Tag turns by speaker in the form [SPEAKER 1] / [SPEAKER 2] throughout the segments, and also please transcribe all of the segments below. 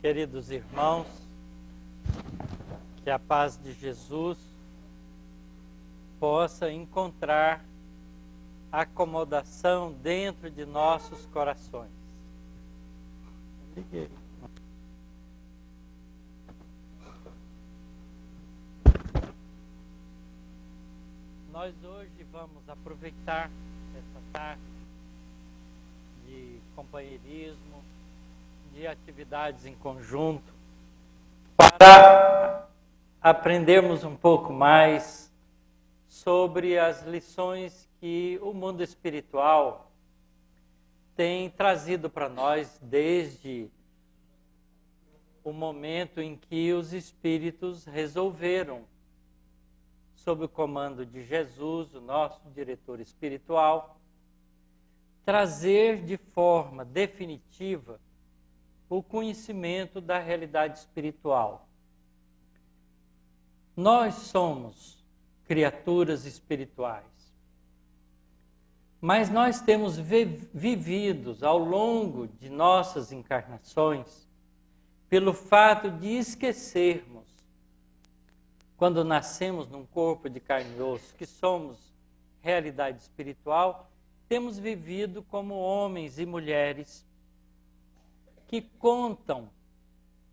[SPEAKER 1] Queridos irmãos, que a paz de Jesus possa encontrar acomodação dentro de nossos corações. Nós hoje vamos aproveitar essa tarde de companheirismo, de atividades em conjunto, para aprendermos um pouco mais sobre as lições que o mundo espiritual tem trazido para nós desde o momento em que os espíritos resolveram, sob o comando de Jesus, o nosso diretor espiritual, trazer de forma definitiva o conhecimento da realidade espiritual. Nós somos criaturas espirituais, mas nós temos vivido ao longo de nossas encarnações pelo fato de esquecermos, quando nascemos num corpo de carne e osso, que somos realidade espiritual, temos vivido como homens e mulheres que contam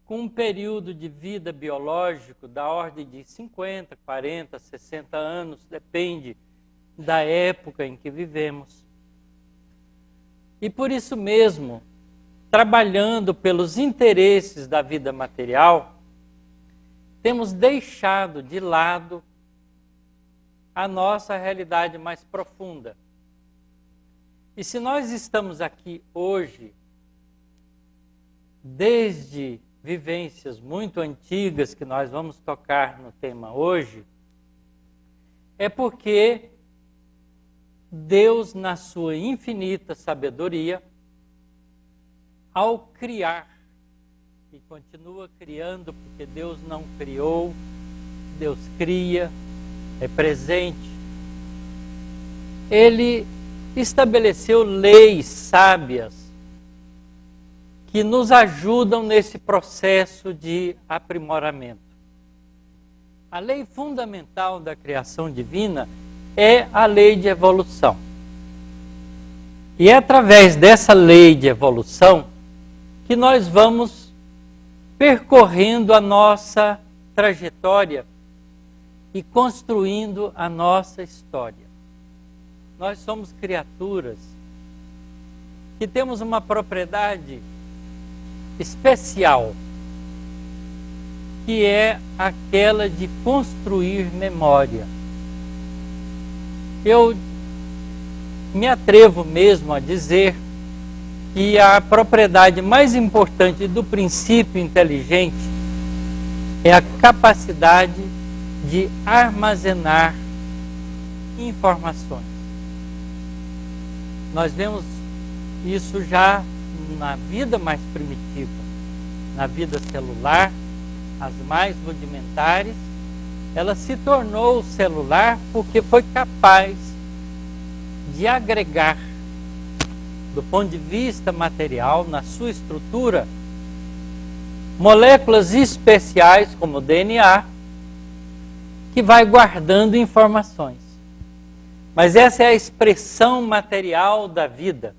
[SPEAKER 1] com um período de vida biológico da ordem de 50, 40, 60 anos, depende da época em que vivemos. E por isso mesmo, trabalhando pelos interesses da vida material, temos deixado de lado a nossa realidade mais profunda. E se nós estamos aqui hoje, desde vivências muito antigas que nós vamos tocar no tema hoje, é porque Deus, na sua infinita sabedoria, ao criar, e continua criando, porque Deus não criou, Deus cria, é presente, Ele estabeleceu leis sábias que nos ajudam nesse processo de aprimoramento. A lei fundamental da criação divina é a lei de evolução. E é através dessa lei de evolução que nós vamos percorrendo a nossa trajetória e construindo a nossa história. Nós somos criaturas que temos uma propriedade especial, que é aquela de construir memória. Eu me atrevo mesmo a dizer que a propriedade mais importante do princípio inteligente é a capacidade de armazenar informações. Nós vemos isso já na vida mais primitiva, na vida celular, as mais rudimentares. Ela se tornou celular porque foi capaz de agregar, do ponto de vista material, na sua estrutura, moléculas especiais como o DNA, que vai guardando informações. Mas essa é a expressão material da vida,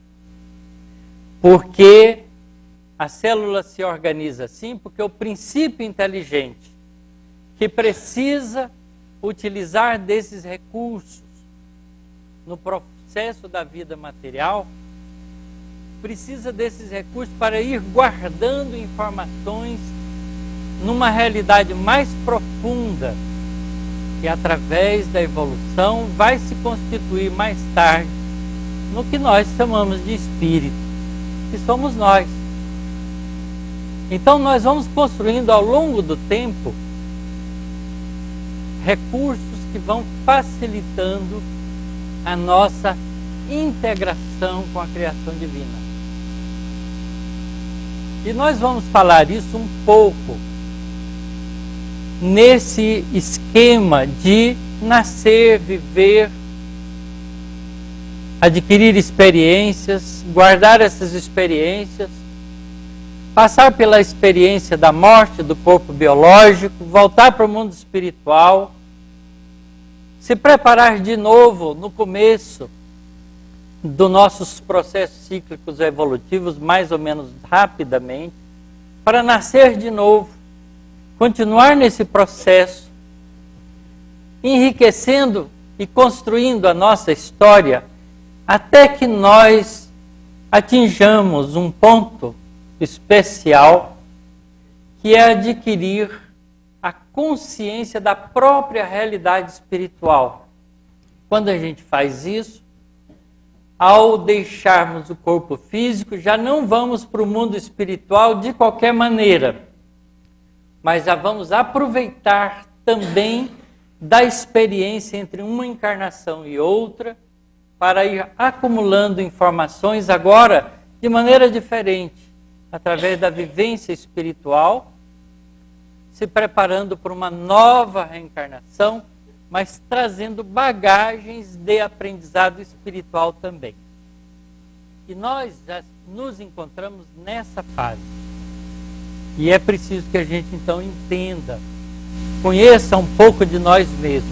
[SPEAKER 1] porque a célula se organiza assim, porque o princípio inteligente que precisa utilizar desses recursos no processo da vida material, precisa desses recursos para ir guardando informações numa realidade mais profunda, que através da evolução vai se constituir mais tarde no que nós chamamos de espírito, que somos nós. Então nós vamos construindo ao longo do tempo recursos que vão facilitando a nossa integração com a criação divina. E nós vamos falar isso um pouco nesse esquema de nascer, viver, adquirir experiências, guardar essas experiências passar pela experiência da morte do corpo biológico, voltar para o mundo espiritual, se preparar de novo no começo dos nossos processos cíclicos evolutivos, mais ou menos rapidamente, para nascer de novo, continuar nesse processo, enriquecendo e construindo a nossa história, até que nós atinjamos um ponto especial, que é adquirir a consciência da própria realidade espiritual. Quando a gente faz isso, ao deixarmos o corpo físico, já não vamos para o mundo espiritual de qualquer maneira, mas já vamos aproveitar também da experiência entre uma encarnação e outra, para ir acumulando informações agora de maneira diferente, através da vivência espiritual, se preparando para uma nova reencarnação, mas trazendo bagagens de aprendizado espiritual também. E nós já nos encontramos nessa fase. E é preciso que a gente então entenda, conheça um pouco de nós mesmos.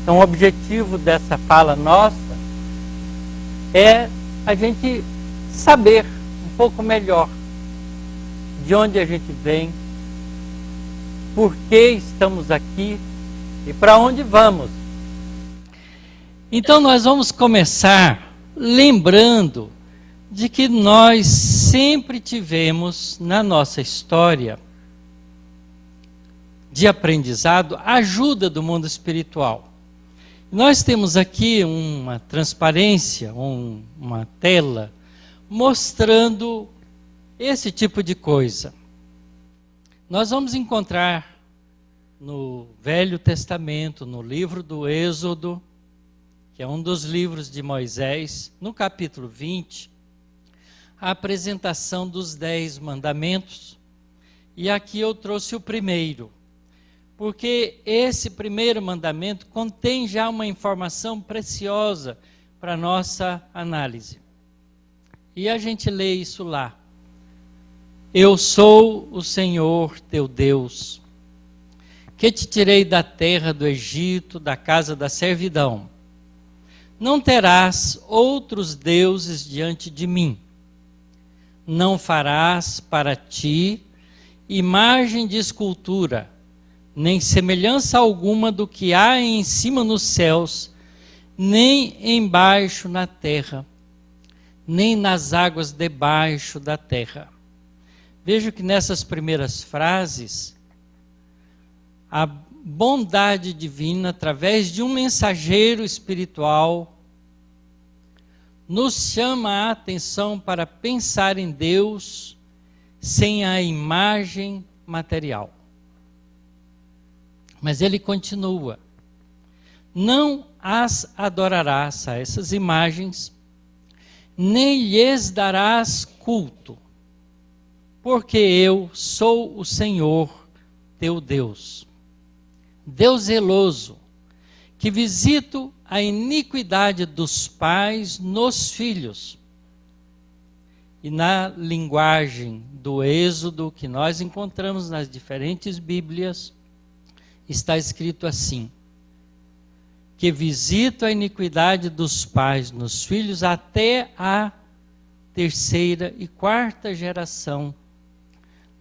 [SPEAKER 1] Então o objetivo dessa fala nossa é a gente saber um pouco melhor de onde a gente vem, por que estamos aqui e para onde vamos. Então nós vamos começar lembrando de que nós sempre tivemos na nossa história de aprendizado ajuda do mundo espiritual. Nós temos aqui uma transparência, uma tela, mostrando esse tipo de coisa. Nós vamos encontrar no Velho Testamento, no livro do Êxodo, que é um dos livros de Moisés, no capítulo 20, a apresentação dos 10 mandamentos. E aqui eu trouxe o primeiro, porque esse primeiro mandamento contém já uma informação preciosa para a nossa análise. E a gente lê isso lá. Eu sou o Senhor teu Deus, que te tirei da terra do Egito, da casa da servidão. Não terás outros deuses diante de mim. Não farás para ti imagem de escultura, nem semelhança alguma do que há em cima nos céus, nem embaixo na terra, nem nas águas debaixo da terra. Vejo que nessas primeiras frases, a bondade divina, através de um mensageiro espiritual, nos chama a atenção para pensar em Deus sem a imagem material. Mas ele continua: não as adorarás, a essas imagens, nem lhes darás culto, porque eu sou o Senhor teu Deus, Deus zeloso, que visito a iniquidade dos pais nos filhos. E na linguagem do Êxodo, que nós encontramos nas diferentes Bíblias, está escrito assim: que visito a iniquidade dos pais nos filhos até a 3ª e 4ª geração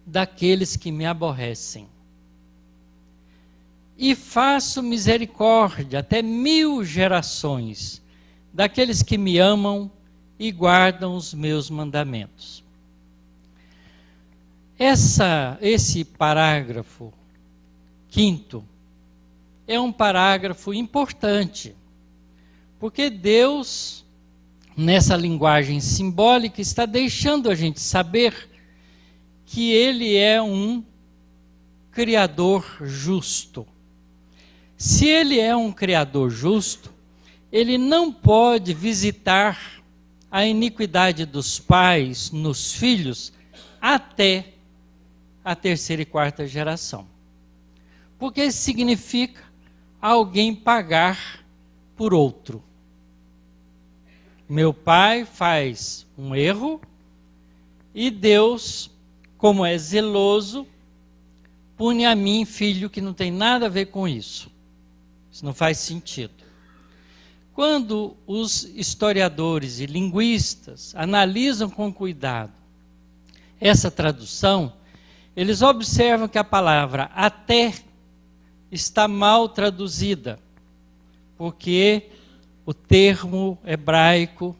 [SPEAKER 1] daqueles que me aborrecem. E faço misericórdia até 1000 gerações daqueles que me amam e guardam os meus mandamentos. Esse parágrafo 5º é um parágrafo importante, porque Deus, nessa linguagem simbólica, está deixando a gente saber que Ele é um Criador justo. Se Ele é um Criador justo, Ele não pode visitar a iniquidade dos pais nos filhos até a 3ª e 4ª geração. Porque isso significa alguém pagar por outro. Meu pai faz um erro e Deus como é zeloso, pune a mim, filho, que não tem nada a ver com isso. Isso não faz sentido. Quando os historiadores e linguistas analisam com cuidado essa tradução, eles observam que a palavra até está mal traduzida, porque o termo hebraico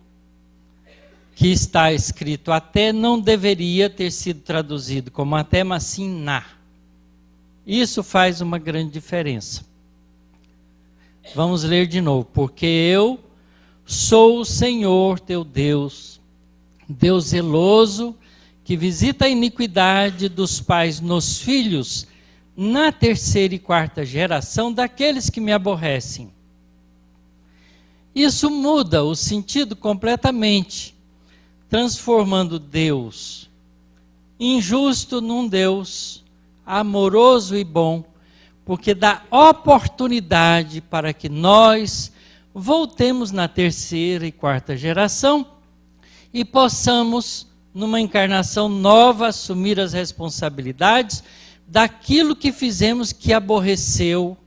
[SPEAKER 1] que está escrito até não deveria ter sido traduzido como até, mas sim na. Isso faz uma grande diferença. Vamos ler de novo. Porque eu sou o Senhor teu Deus, Deus zeloso, que visita a iniquidade dos pais nos filhos, na terceira e quarta geração daqueles que me aborrecem. Isso muda o sentido completamente, transformando Deus injusto num Deus amoroso e bom, porque dá oportunidade para que nós voltemos na terceira e quarta geração e possamos, numa encarnação nova, assumir as responsabilidades daquilo que fizemos que aborreceu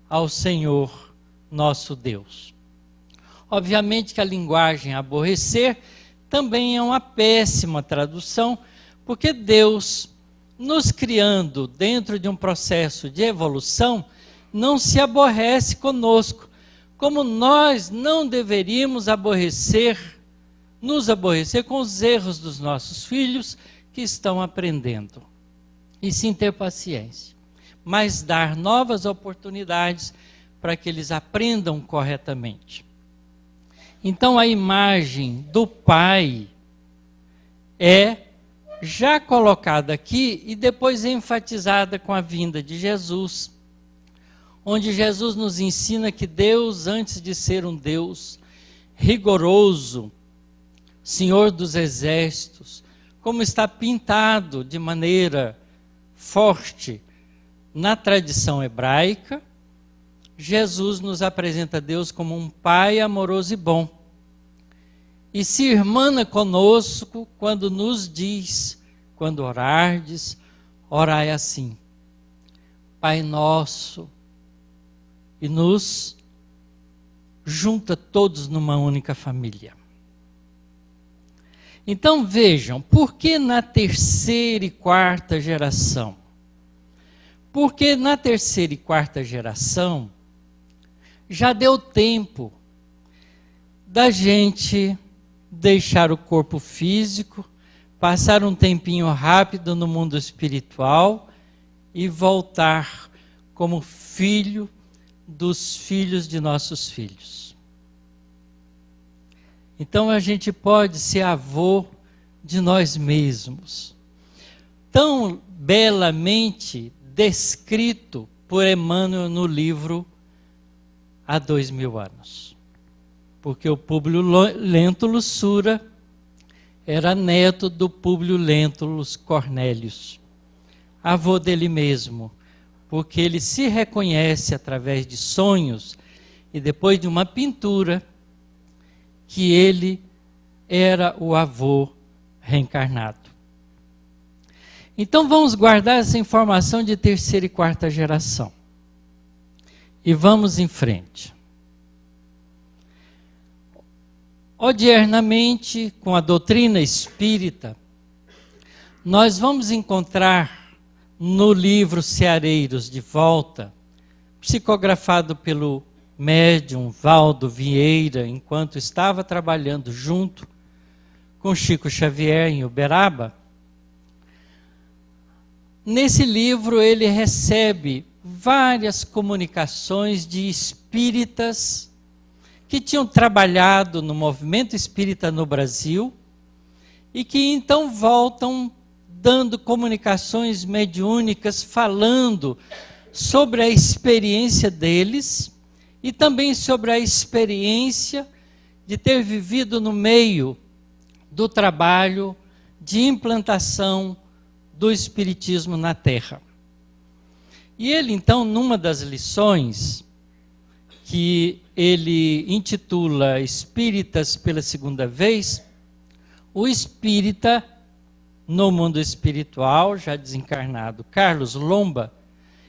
[SPEAKER 1] ao Senhor nosso Deus. Obviamente que a linguagem aborrecer também é uma péssima tradução, porque Deus, nos criando dentro de um processo de evolução, não se aborrece conosco, como nós não deveríamos nos aborrecer com os erros dos nossos filhos que estão aprendendo. E sim ter paciência, mas dar novas oportunidades para que eles aprendam corretamente. Então a imagem do Pai é já colocada aqui e depois enfatizada com a vinda de Jesus, onde Jesus nos ensina que Deus, antes de ser um Deus rigoroso, Senhor dos exércitos, como está pintado de maneira forte na tradição hebraica, Jesus nos apresenta Deus como um Pai amoroso e bom. E se irmana conosco quando nos diz, quando orardes, orai assim: Pai nosso, e nos junta todos numa única família. Então vejam, por que na terceira e quarta geração? Porque na terceira e quarta geração já deu tempo da gente deixar o corpo físico, passar um tempinho rápido no mundo espiritual e voltar como filho dos filhos de nossos filhos. Então a gente pode ser avô de nós mesmos, tão belamente descrito por Emmanuel no livro Há 2000 anos. Porque o Públio Lentulus Sura era neto do Públio Lentulus Cornélius, avô dele mesmo, porque ele se reconhece através de sonhos e depois de uma pintura que ele era o avô reencarnado. Então vamos guardar essa informação de terceira e quarta geração. E vamos em frente. Odiernamente, com a doutrina espírita, nós vamos encontrar no livro Ceareiros de Volta, psicografado pelo médium Valdo Vieira, enquanto estava trabalhando junto com Chico Xavier em Uberaba. Nesse livro ele recebe várias comunicações de espíritas que tinham trabalhado no movimento espírita no Brasil e que então voltam dando comunicações mediúnicas, falando sobre a experiência deles e também sobre a experiência de ter vivido no meio do trabalho de implantação do Espiritismo na Terra. E ele então, numa das lições, que ele intitula Espíritas pela Segunda Vez, o espírita no mundo espiritual, já desencarnado, Carlos Lomba,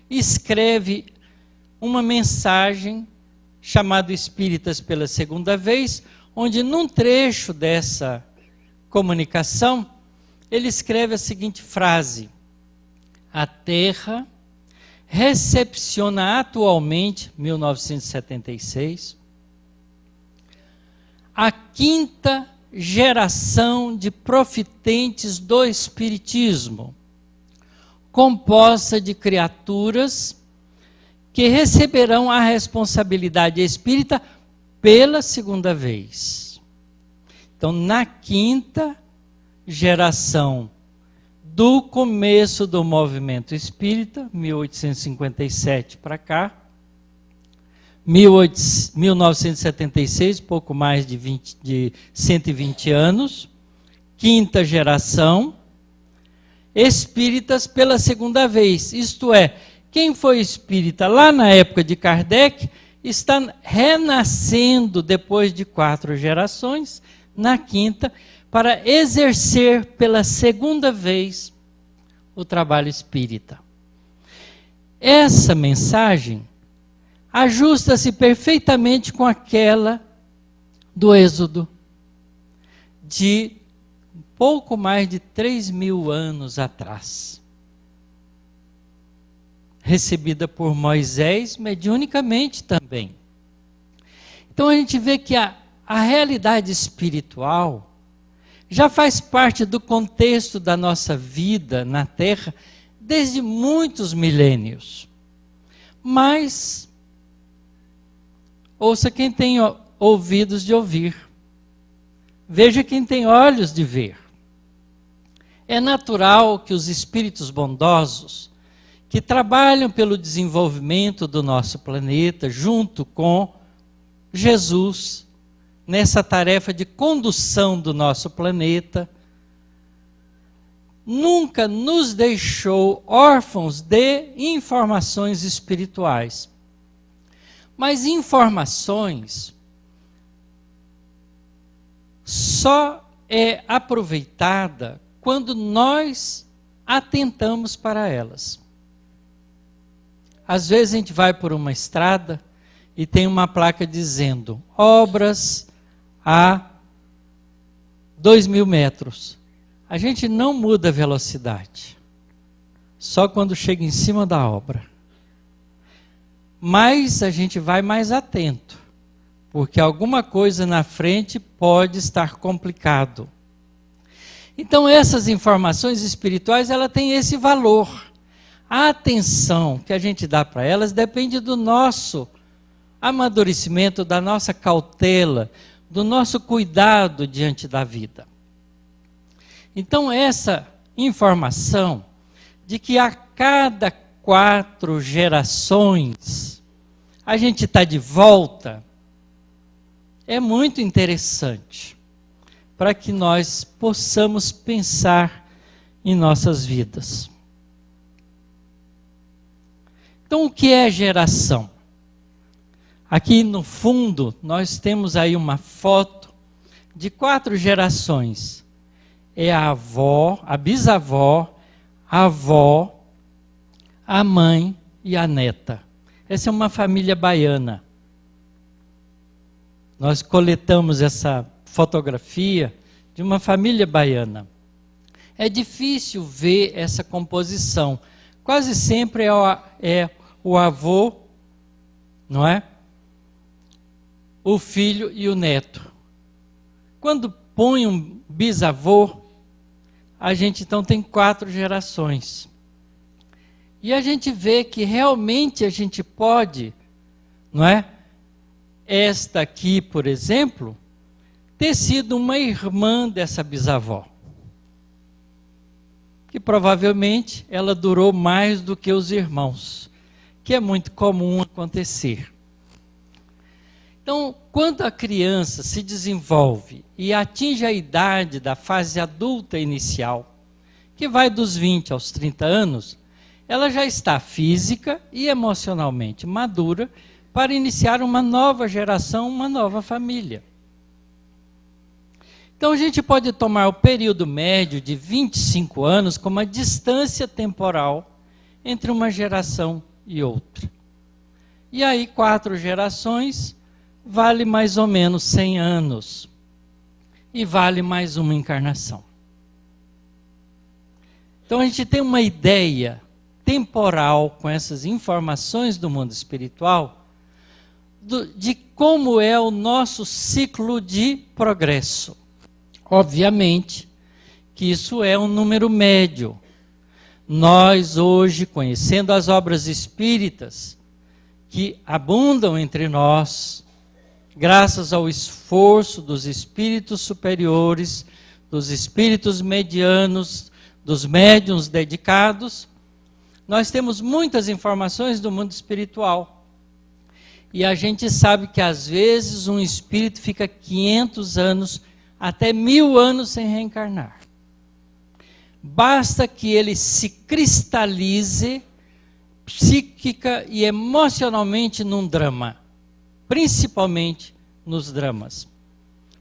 [SPEAKER 1] escreve uma mensagem chamada Espíritas pela Segunda Vez, onde num trecho dessa comunicação, ele escreve a seguinte frase: a Terra recepciona atualmente, 1976, a quinta geração de profitentes do Espiritismo, composta de criaturas que receberão a responsabilidade espírita pela segunda vez. Então, na quinta geração do começo do movimento espírita, 1857 para cá, 1976, pouco mais de 120 anos, quinta geração, espíritas pela segunda vez, isto é, quem foi espírita lá na época de Kardec está renascendo depois de 4 gerações, na quinta, para exercer pela segunda vez o trabalho espírita. Essa mensagem ajusta-se perfeitamente com aquela do Êxodo, de pouco mais de 3.000 anos atrás, recebida por Moisés mediunicamente também. Então a gente vê que a realidade espiritual já faz parte do contexto da nossa vida na Terra desde muitos milênios. Mas, ouça quem tem ouvidos de ouvir, veja quem tem olhos de ver. É natural que os espíritos bondosos, que trabalham pelo desenvolvimento do nosso planeta, junto com Jesus, nessa tarefa de condução do nosso planeta, nunca nos deixou órfãos de informações espirituais. Mas informações só é aproveitada quando nós atentamos para elas. Às vezes a gente vai por uma estrada e tem uma placa dizendo obras a 2.000 metros. A gente não muda a velocidade, só quando chega em cima da obra. Mas a gente vai mais atento, porque alguma coisa na frente pode estar complicado. Então essas informações espirituais, ela tem esse valor. A atenção que a gente dá para elas depende do nosso amadurecimento, da nossa cautela, do nosso cuidado diante da vida. Então essa informação de que a cada 4 gerações a gente está de volta é muito interessante para que nós possamos pensar em nossas vidas. Então o que é geração? Aqui no fundo nós temos aí uma foto de 4 gerações. É a avó, a bisavó, a avó, a mãe e a neta. Essa é uma família baiana. Nós coletamos essa fotografia de uma família baiana. É difícil ver essa composição. Quase sempre é o avô, não é? O filho e o neto. Quando põe um bisavô, a gente então tem 4 gerações. E a gente vê que realmente a gente pode, não é? Esta aqui, por exemplo, ter sido uma irmã dessa bisavó. Que provavelmente ela durou mais do que os irmãos, que é muito comum acontecer. Então, quando a criança se desenvolve e atinge a idade da fase adulta inicial, que vai dos 20 aos 30 anos, ela já está física e emocionalmente madura para iniciar uma nova geração, uma nova família. Então a gente pode tomar o período médio de 25 anos como a distância temporal entre uma geração e outra. E aí 4 gerações vale mais ou menos 100 anos. E vale mais uma encarnação. Então a gente tem uma ideia temporal com essas informações do mundo espiritual de como é o nosso ciclo de progresso. Obviamente que isso é um número médio. Nós hoje, conhecendo as obras espíritas que abundam entre nós, graças ao esforço dos espíritos superiores, dos espíritos medianos, dos médiuns dedicados, nós temos muitas informações do mundo espiritual. E a gente sabe que às vezes um espírito fica 500 anos, até 1000 anos sem reencarnar. Basta que ele se cristalize psíquica e emocionalmente num drama. Principalmente nos dramas.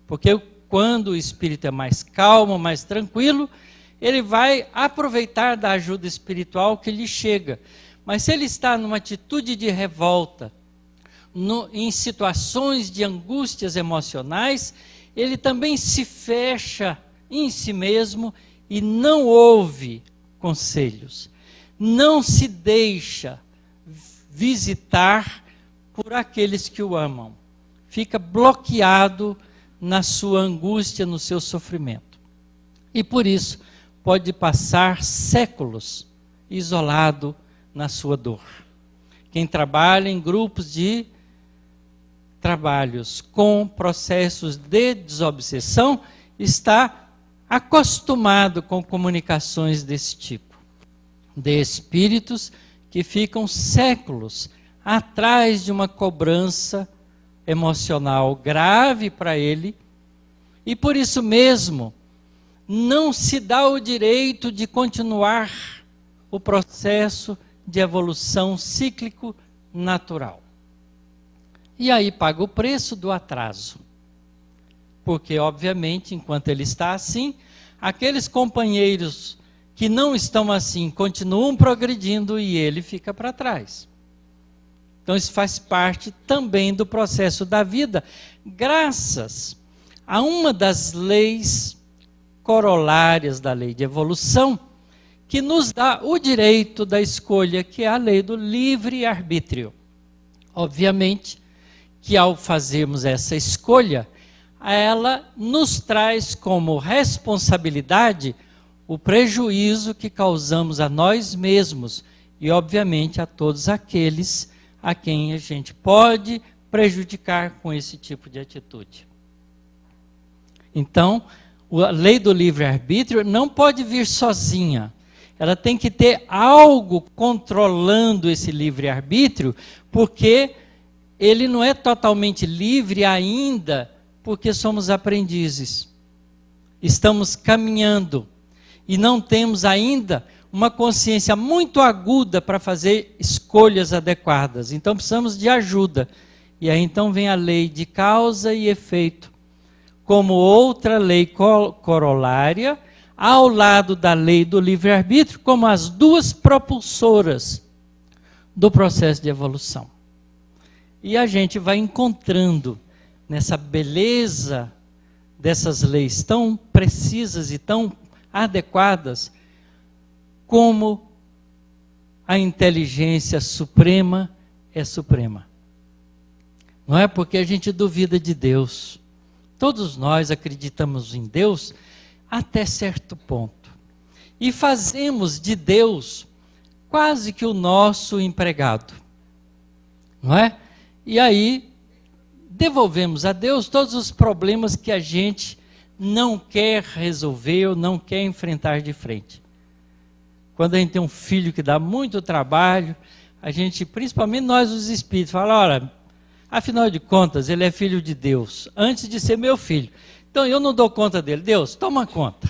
[SPEAKER 1] Porque quando o espírito é mais calmo, mais tranquilo, ele vai aproveitar da ajuda espiritual que lhe chega. Mas se ele está numa atitude de revolta, em situações de angústias emocionais, ele também se fecha em si mesmo e não ouve conselhos. Não se deixa visitar por aqueles que o amam. Fica bloqueado na sua angústia, no seu sofrimento. E por isso pode passar séculos isolado na sua dor. Quem trabalha em grupos de trabalhos com processos de desobsessão está acostumado com comunicações desse tipo. De espíritos que ficam séculos atrás de uma cobrança emocional grave para ele, e por isso mesmo não se dá o direito de continuar o processo de evolução cíclico natural. E aí paga o preço do atraso. Porque, obviamente, enquanto ele está assim, aqueles companheiros que não estão assim continuam progredindo e ele fica para trás. Então isso faz parte também do processo da vida, graças a uma das leis corolárias da lei de evolução, que nos dá o direito da escolha, que é a lei do livre-arbítrio. Obviamente que ao fazermos essa escolha, ela nos traz como responsabilidade o prejuízo que causamos a nós mesmos e, obviamente, a todos aqueles a quem a gente pode prejudicar com esse tipo de atitude. Então, a lei do livre-arbítrio não pode vir sozinha. Ela tem que ter algo controlando esse livre-arbítrio, porque ele não é totalmente livre ainda, porque somos aprendizes. Estamos caminhando e não temos ainda uma consciência muito aguda para fazer escolhas adequadas. Então precisamos de ajuda. E aí então vem a lei de causa e efeito, como outra lei corolária, ao lado da lei do livre-arbítrio, como as duas propulsoras do processo de evolução. E a gente vai encontrando nessa beleza dessas leis tão precisas e tão adequadas, como a inteligência suprema é suprema. Não é porque a gente duvida de Deus. Todos nós acreditamos em Deus até certo ponto. E fazemos de Deus quase que o nosso empregado. Não é? E aí devolvemos a Deus todos os problemas que a gente não quer resolver ou não quer enfrentar de frente. Quando a gente tem um filho que dá muito trabalho, a gente, principalmente nós os espíritos, fala, olha, afinal de contas, ele é filho de Deus, antes de ser meu filho. Então eu não dou conta dele. Deus, toma conta.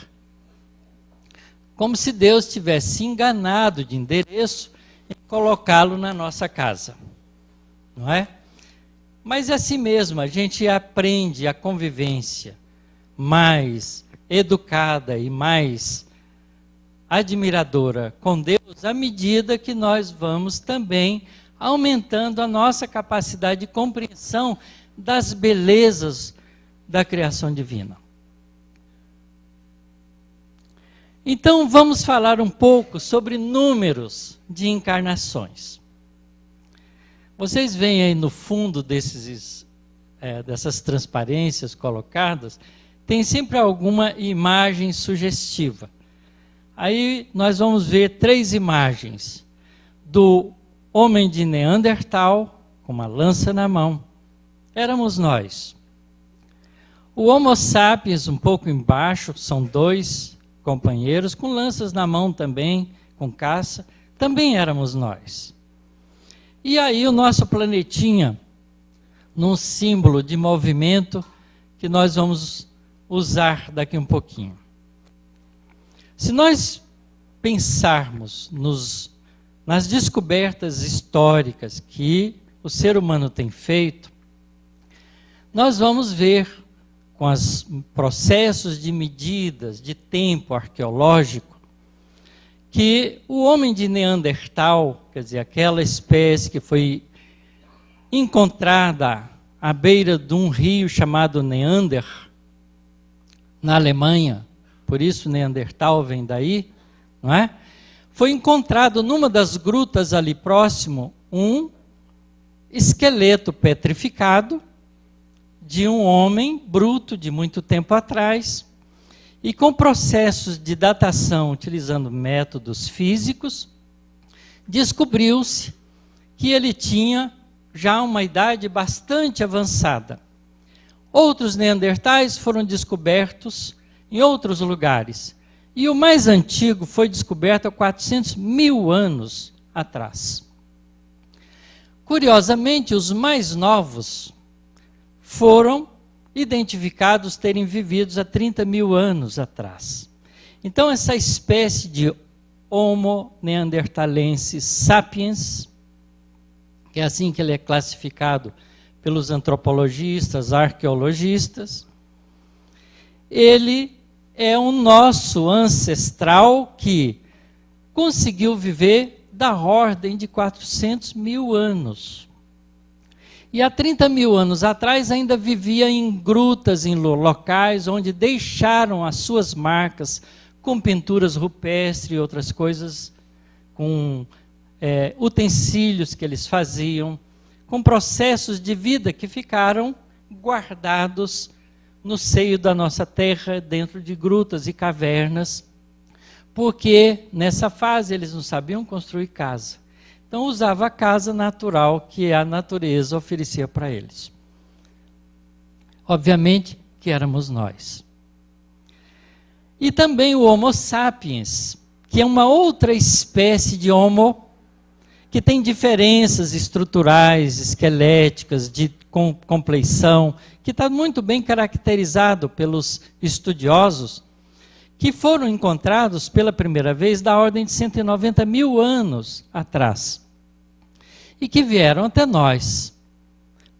[SPEAKER 1] Como se Deus tivesse enganado de endereço em colocá-lo na nossa casa. Não é? Mas é assim mesmo, a gente aprende a convivência mais educada e mais admiradora com Deus, à medida que nós vamos também aumentando a nossa capacidade de compreensão das belezas da criação divina. Então vamos falar um pouco sobre números de encarnações. Vocês veem aí no fundo dessas transparências colocadas, tem sempre alguma imagem sugestiva. Aí nós vamos ver 3 imagens do homem de Neandertal, com uma lança na mão. Éramos nós. O Homo sapiens, um pouco embaixo, são 2 companheiros, com lanças na mão também, com caça, também éramos nós. E aí o nosso planetinha, num símbolo de movimento, que nós vamos usar daqui um pouquinho. Se nós pensarmos nas descobertas históricas que o ser humano tem feito, nós vamos ver, com os processos de medidas de tempo arqueológico, que o homem de Neandertal, quer dizer, aquela espécie que foi encontrada à beira de um rio chamado Neander, na Alemanha, por isso Neandertal vem daí, não é? Foi encontrado numa das grutas ali próximo um esqueleto petrificado de um homem bruto de muito tempo atrás, e com processos de datação utilizando métodos físicos, descobriu-se que ele tinha já uma idade bastante avançada. Outros neandertais foram descobertos em outros lugares, e o mais antigo foi descoberto há 400 mil anos atrás. Curiosamente, os mais novos foram identificados terem vivido há 30 mil anos atrás. Então, essa espécie de Homo neanderthalensis sapiens, que é assim que ele é classificado pelos antropologistas, arqueologistas, ele é um nosso ancestral que conseguiu viver da ordem de 400 mil anos. E há 30 mil anos atrás ainda vivia em grutas, em locais onde deixaram as suas marcas com pinturas rupestres e outras coisas, com utensílios que eles faziam, com processos de vida que ficaram guardados no seio da nossa terra, dentro de grutas e cavernas, porque nessa fase eles não sabiam construir casa. Então usava a casa natural que a natureza oferecia para eles. Obviamente que éramos nós. E também o Homo sapiens, que é uma outra espécie de Homo, que tem diferenças estruturais, esqueléticas, de compleição, que está muito bem caracterizado pelos estudiosos, que foram encontrados pela primeira vez da ordem de 190 mil anos atrás. E que vieram até nós,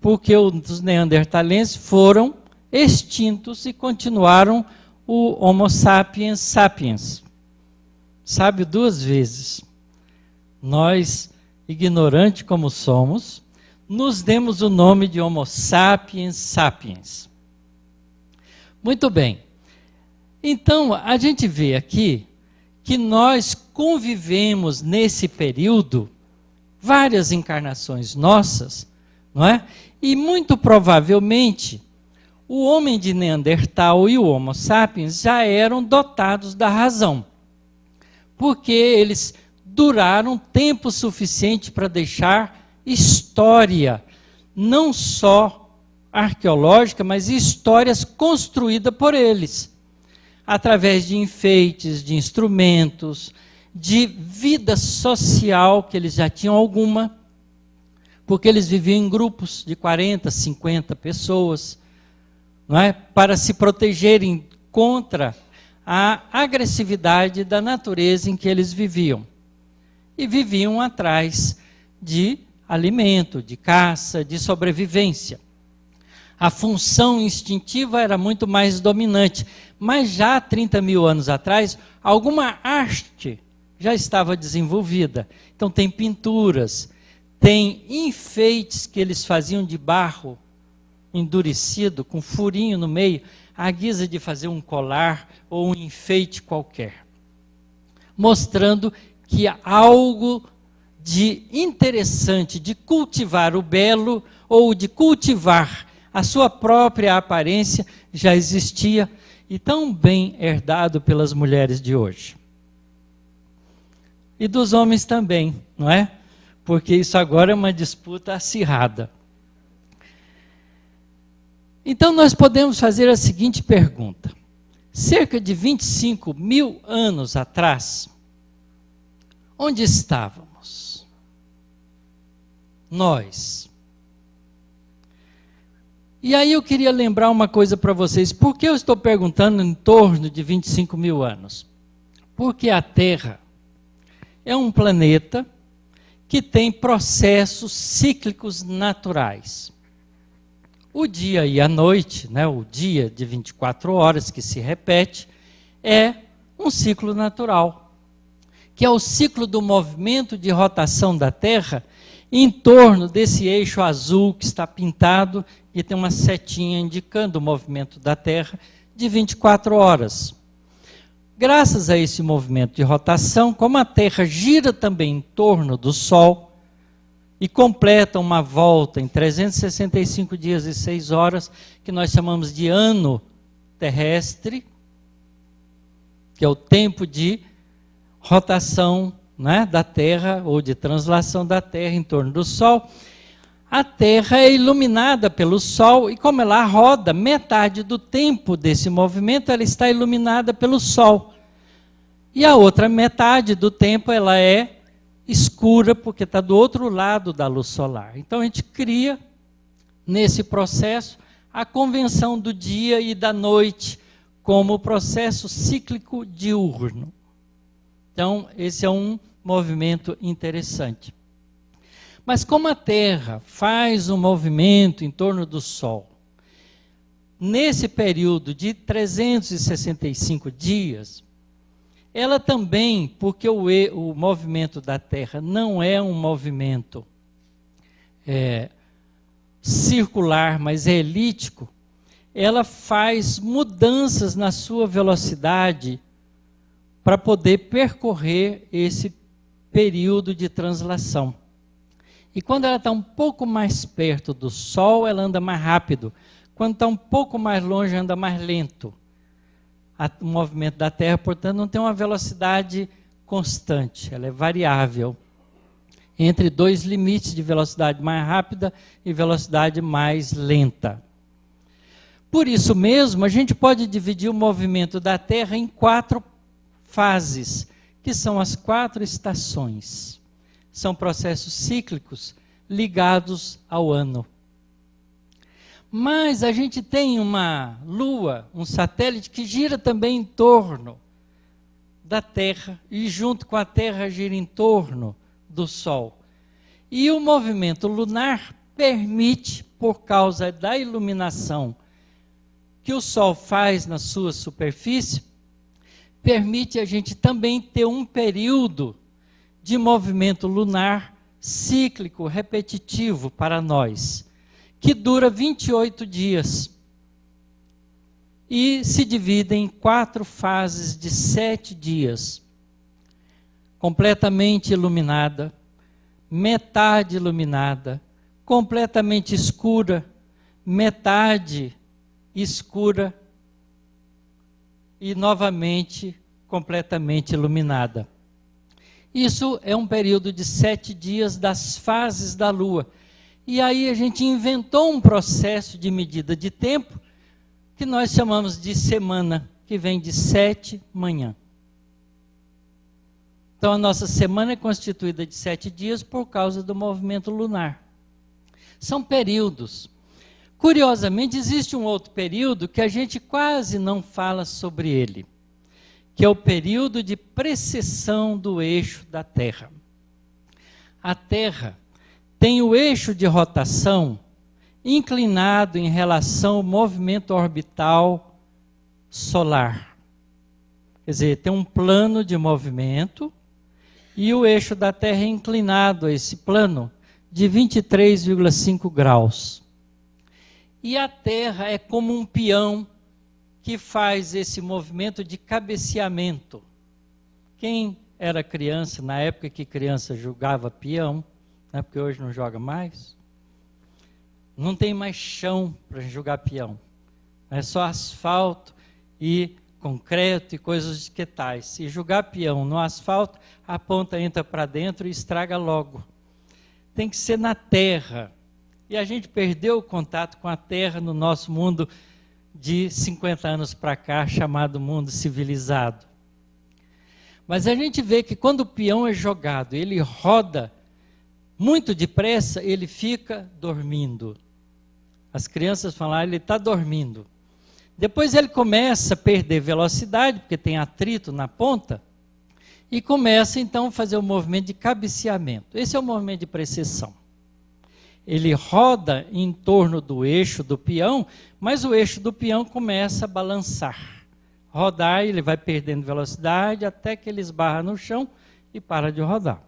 [SPEAKER 1] porque os neandertalenses foram extintos e continuaram o Homo sapiens sapiens. Sabe 2 vezes. Nós, ignorantes como somos, nos demos o nome de Homo sapiens sapiens. Muito bem. Então, a gente vê aqui que nós convivemos nesse período, várias encarnações nossas, não é? E muito provavelmente o homem de Neandertal e o Homo sapiens já eram dotados da razão, porque eles duraram tempo suficiente para deixar história, não só arqueológica, mas histórias construídas por eles, através de enfeites, de instrumentos, de vida social, que eles já tinham alguma, porque eles viviam em grupos de 40, 50 pessoas, não é? Para se protegerem contra a agressividade da natureza em que eles viviam. E viviam atrás de alimento, de caça, de sobrevivência. A função instintiva era muito mais dominante. Mas já há 30 mil anos atrás, alguma arte já estava desenvolvida. Então tem pinturas, tem enfeites que eles faziam de barro endurecido, com furinho no meio, à guisa de fazer um colar ou um enfeite qualquer. Mostrando que há algo de interessante de cultivar o belo ou de cultivar a sua própria aparência já existia e tão bem herdado pelas mulheres de hoje. E dos homens também, não é? Porque isso agora é uma disputa acirrada. Então nós podemos fazer a seguinte pergunta. Cerca de 25 mil anos atrás, onde estávamos? Nós. E aí eu queria lembrar uma coisa para vocês. Por que eu estou perguntando em torno de 25 mil anos? Porque a Terra é um planeta que tem processos cíclicos naturais. O dia e a noite, né, o dia de 24 horas que se repete, é um ciclo natural, que é o ciclo do movimento de rotação da Terra em torno desse eixo azul que está pintado e tem uma setinha indicando o movimento da Terra de 24 horas. Graças a esse movimento de rotação, como a Terra gira também em torno do Sol e completa uma volta em 365 dias e 6 horas, que nós chamamos de ano terrestre, que é o tempo de rotação, né, da Terra, ou de translação da Terra em torno do Sol, a Terra é iluminada pelo Sol, e como ela roda, metade do tempo desse movimento, ela está iluminada pelo Sol. E a outra metade do tempo, ela é escura, porque está do outro lado da luz solar. Então a gente cria, nesse processo, a convenção do dia e da noite, como processo cíclico diurno. Então, esse é um movimento interessante. Mas como a Terra faz um movimento em torno do Sol, nesse período de 365 dias, ela também, porque o movimento da Terra não é um movimento circular, mas é elíptico, ela faz mudanças na sua velocidade para poder percorrer esse período de translação. E quando ela está um pouco mais perto do Sol, ela anda mais rápido. Quando está um pouco mais longe, anda mais lento. O movimento da Terra, portanto, não tem uma velocidade constante, ela é variável. Entre dois limites de velocidade mais rápida e velocidade mais lenta. Por isso mesmo, a gente pode dividir o movimento da Terra em 4 fases, que são as 4 estações. São processos cíclicos ligados ao ano. Mas a gente tem uma Lua, um satélite que gira também em torno da Terra, e junto com a Terra gira em torno do Sol. E o movimento lunar permite, por causa da iluminação que o Sol faz na sua superfície, permite a gente também ter um período de movimento lunar cíclico, repetitivo para nós, que dura 28 dias e se divide em 4 fases de 7 dias, completamente iluminada, metade iluminada, completamente escura, metade escura e novamente completamente iluminada. Isso é um período de 7 dias das fases da Lua. E aí a gente inventou um processo de medida de tempo que nós chamamos de semana, que vem de 7 manhã. Então a nossa semana é constituída de 7 dias por causa do movimento lunar. São períodos. Curiosamente, existe um outro período que a gente quase não fala sobre ele, que é o período de precessão do eixo da Terra. A Terra tem o eixo de rotação inclinado em relação ao movimento orbital solar. Quer dizer, tem um plano de movimento e o eixo da Terra é inclinado a esse plano de 23,5 graus. E a Terra é como um peão que faz esse movimento de cabeceamento. Quem era criança, na época que criança jogava peão, né, porque hoje não joga mais, não tem mais chão para jogar peão. É só asfalto e concreto e coisas que tais. Se jogar peão no asfalto, a ponta entra para dentro e estraga logo. Tem que ser na terra. E a gente perdeu o contato com a terra no nosso mundo de 50 anos para cá, chamado mundo civilizado. Mas a gente vê que quando o peão é jogado, ele roda muito depressa, ele fica dormindo. As crianças falam, ele está dormindo. Depois ele começa a perder velocidade, porque tem atrito na ponta, e começa então a fazer o movimento de cabeceamento. Esse é o movimento de precessão. Ele roda em torno do eixo do peão, mas o eixo do peão começa a balançar. Rodar, ele vai perdendo velocidade até que ele esbarra no chão e para de rodar.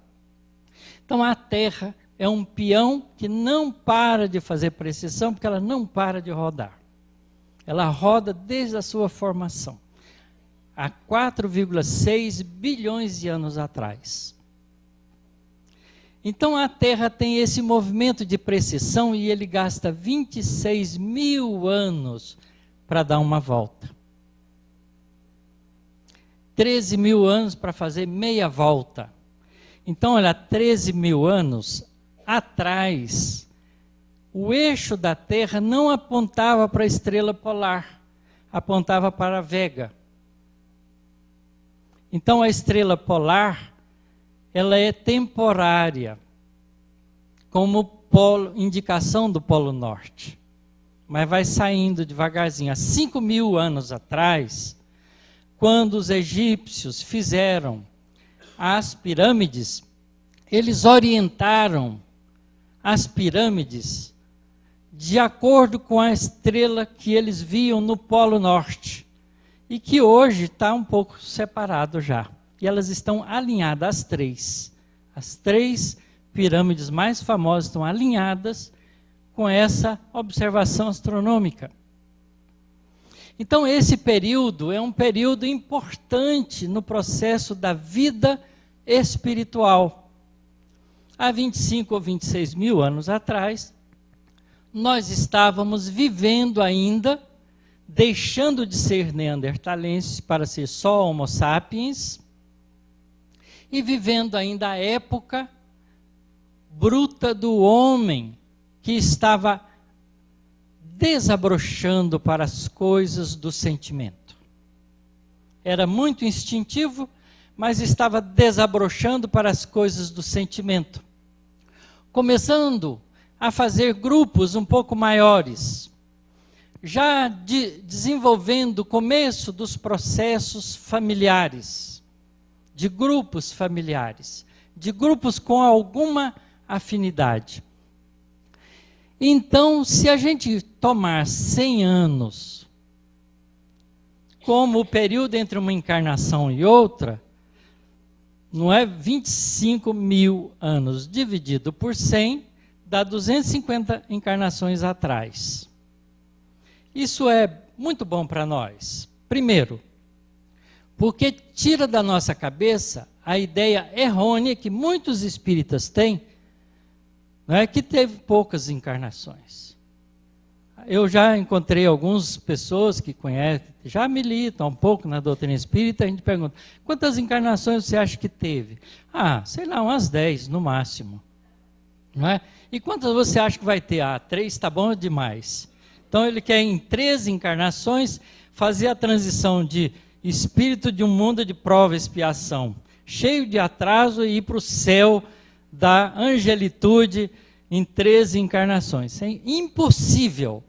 [SPEAKER 1] Então a Terra é um peão que não para de fazer precessão, porque ela não para de rodar. Ela roda desde a sua formação, há 4,6 bilhões de anos atrás. Então a Terra tem esse movimento de precessão e ele gasta 26 mil anos para dar uma volta. 13 mil anos para fazer meia volta. Então, olha, 13 mil anos atrás, o eixo da Terra não apontava para a estrela polar, apontava para a Vega. Então, a estrela polar, ela é temporária, como polo, indicação do Polo Norte. Mas vai saindo devagarzinho. Há 5 mil anos atrás, quando os egípcios fizeram as pirâmides, eles orientaram as pirâmides de acordo com a estrela que eles viam no Polo Norte, e que hoje está um pouco separado já. E elas estão alinhadas, as três. As três pirâmides mais famosas estão alinhadas com essa observação astronômica. Então, esse período é um período importante no processo da vida espiritual. Há 25 ou 26 mil anos atrás, nós estávamos vivendo ainda, deixando de ser neandertalenses para ser só homo sapiens, e vivendo ainda a época bruta do homem, que estava desabrochando para as coisas do sentimento. Era muito instintivo, mas estava desabrochando para as coisas do sentimento. Começando a fazer grupos um pouco maiores, já desenvolvendo o começo dos processos familiares, de grupos familiares, de grupos com alguma afinidade. Então, se a gente tomar 100 anos como o período entre uma encarnação e outra, não é 25 mil anos dividido por 100, dá 250 encarnações atrás. Isso é muito bom para nós. Primeiro, porque tira da nossa cabeça a ideia errônea que muitos espíritas têm, não é, que teve poucas encarnações. Eu já encontrei algumas pessoas que conhecem, já militam um pouco na doutrina espírita, a gente pergunta, quantas encarnações você acha que teve? Ah, sei lá, umas 10 no máximo. Não é? E quantas você acha que vai ter? Ah, 3 está bom demais. Então ele quer em 13 encarnações fazer a transição de espírito de um mundo de prova e expiação, cheio de atraso, e ir para o céu da angelitude em 13 encarnações. É impossível.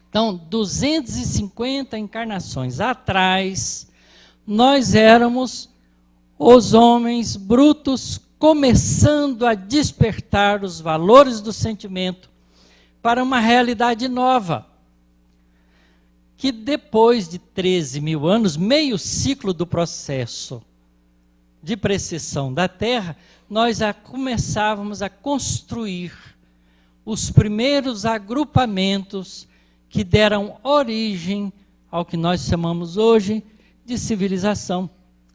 [SPEAKER 1] Então, 250 encarnações atrás, nós éramos os homens brutos começando a despertar os valores do sentimento, para uma realidade nova. Que depois de 13 mil anos, meio ciclo do processo de precessão da Terra, nós começávamos a construir os primeiros agrupamentos que deram origem ao que nós chamamos hoje de civilização,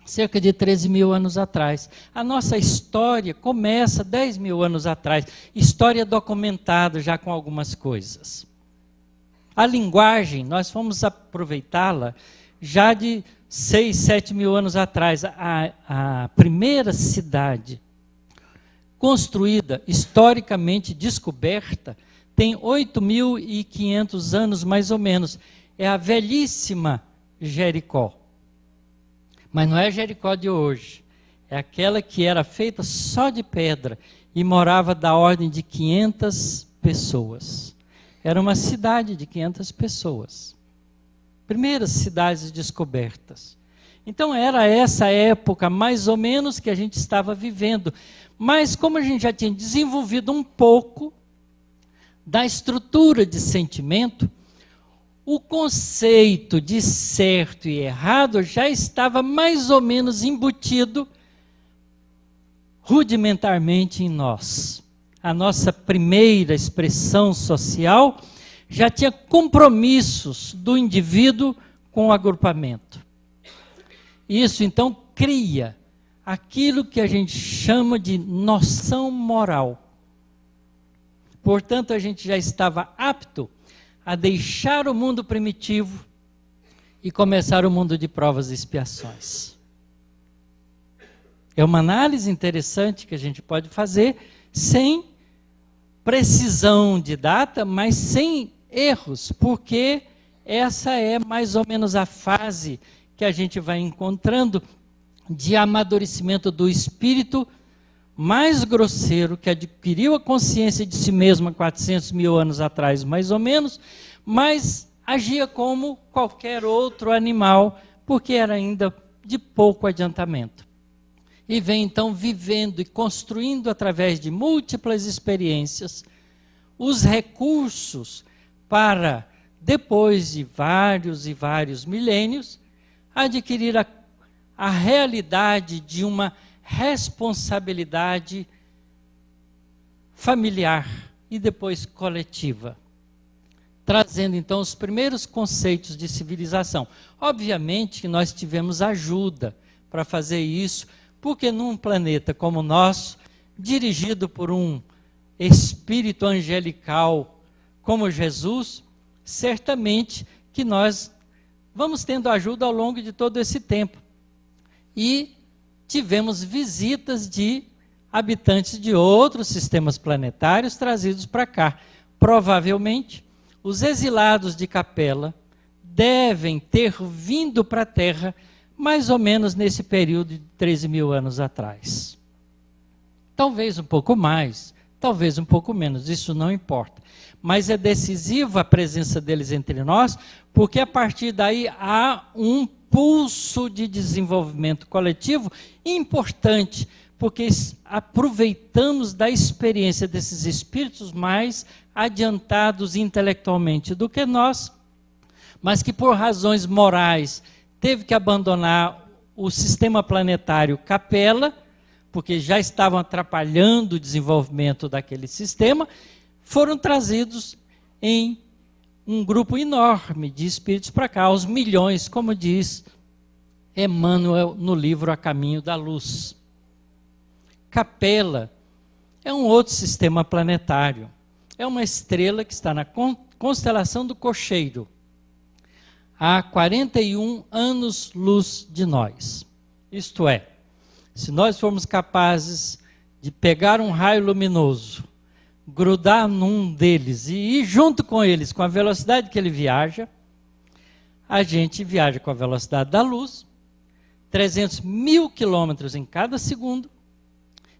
[SPEAKER 1] cerca de 13 mil anos atrás. A nossa história começa 10 mil anos atrás, história documentada já com algumas coisas. A linguagem, nós fomos aproveitá-la já de 6, 7 mil anos atrás. A primeira cidade construída, historicamente descoberta, tem 8.500 anos mais ou menos. É a velhíssima Jericó. Mas não é Jericó de hoje. É aquela que era feita só de pedra e morava da ordem de 500 pessoas. Era uma cidade de 500 pessoas. Primeiras cidades descobertas. Então era essa época mais ou menos que a gente estava vivendo. Mas como a gente já tinha desenvolvido um pouco da estrutura de sentimento, o conceito de certo e errado já estava mais ou menos embutido rudimentarmente em nós. A nossa primeira expressão social já tinha compromissos do indivíduo com o agrupamento. Isso então cria aquilo que a gente chama de noção moral. Portanto, a gente já estava apto a deixar o mundo primitivo e começar o mundo de provas e expiações. É uma análise interessante que a gente pode fazer sem precisão de data, mas sem erros, porque essa é mais ou menos a fase que a gente vai encontrando de amadurecimento do espírito mais grosseiro, que adquiriu a consciência de si mesmo há 400 mil anos atrás, mais ou menos, mas agia como qualquer outro animal, porque era ainda de pouco adiantamento. E vem então vivendo e construindo através de múltiplas experiências os recursos para, depois de vários e vários milênios, adquirir a realidade de uma responsabilidade familiar e depois coletiva, trazendo então os primeiros conceitos de civilização. Obviamente que nós tivemos ajuda para fazer isso, porque num planeta como o nosso, dirigido por um espírito angelical como Jesus, certamente que nós vamos tendo ajuda ao longo de todo esse tempo. E tivemos visitas de habitantes de outros sistemas planetários trazidos para cá. Provavelmente, os exilados de Capela devem ter vindo para a Terra mais ou menos nesse período de 13 mil anos atrás. Talvez um pouco mais, talvez um pouco menos, isso não importa. Mas é decisiva a presença deles entre nós, porque a partir daí há um pulso de desenvolvimento coletivo importante, porque aproveitamos da experiência desses espíritos mais adiantados intelectualmente do que nós, mas que por razões morais teve que abandonar o sistema planetário Capela, porque já estavam atrapalhando o desenvolvimento daquele sistema, foram trazidos em um grupo enorme de espíritos para cá, aos milhões, como diz Emmanuel no livro A Caminho da Luz. Capela é um outro sistema planetário. É uma estrela que está na constelação do Cocheiro, a 41 anos-luz de nós. Isto é, se nós formos capazes de pegar um raio luminoso, grudar num deles e ir junto com eles, com a velocidade que ele viaja, a gente viaja com a velocidade da luz, 300 mil quilômetros em cada segundo,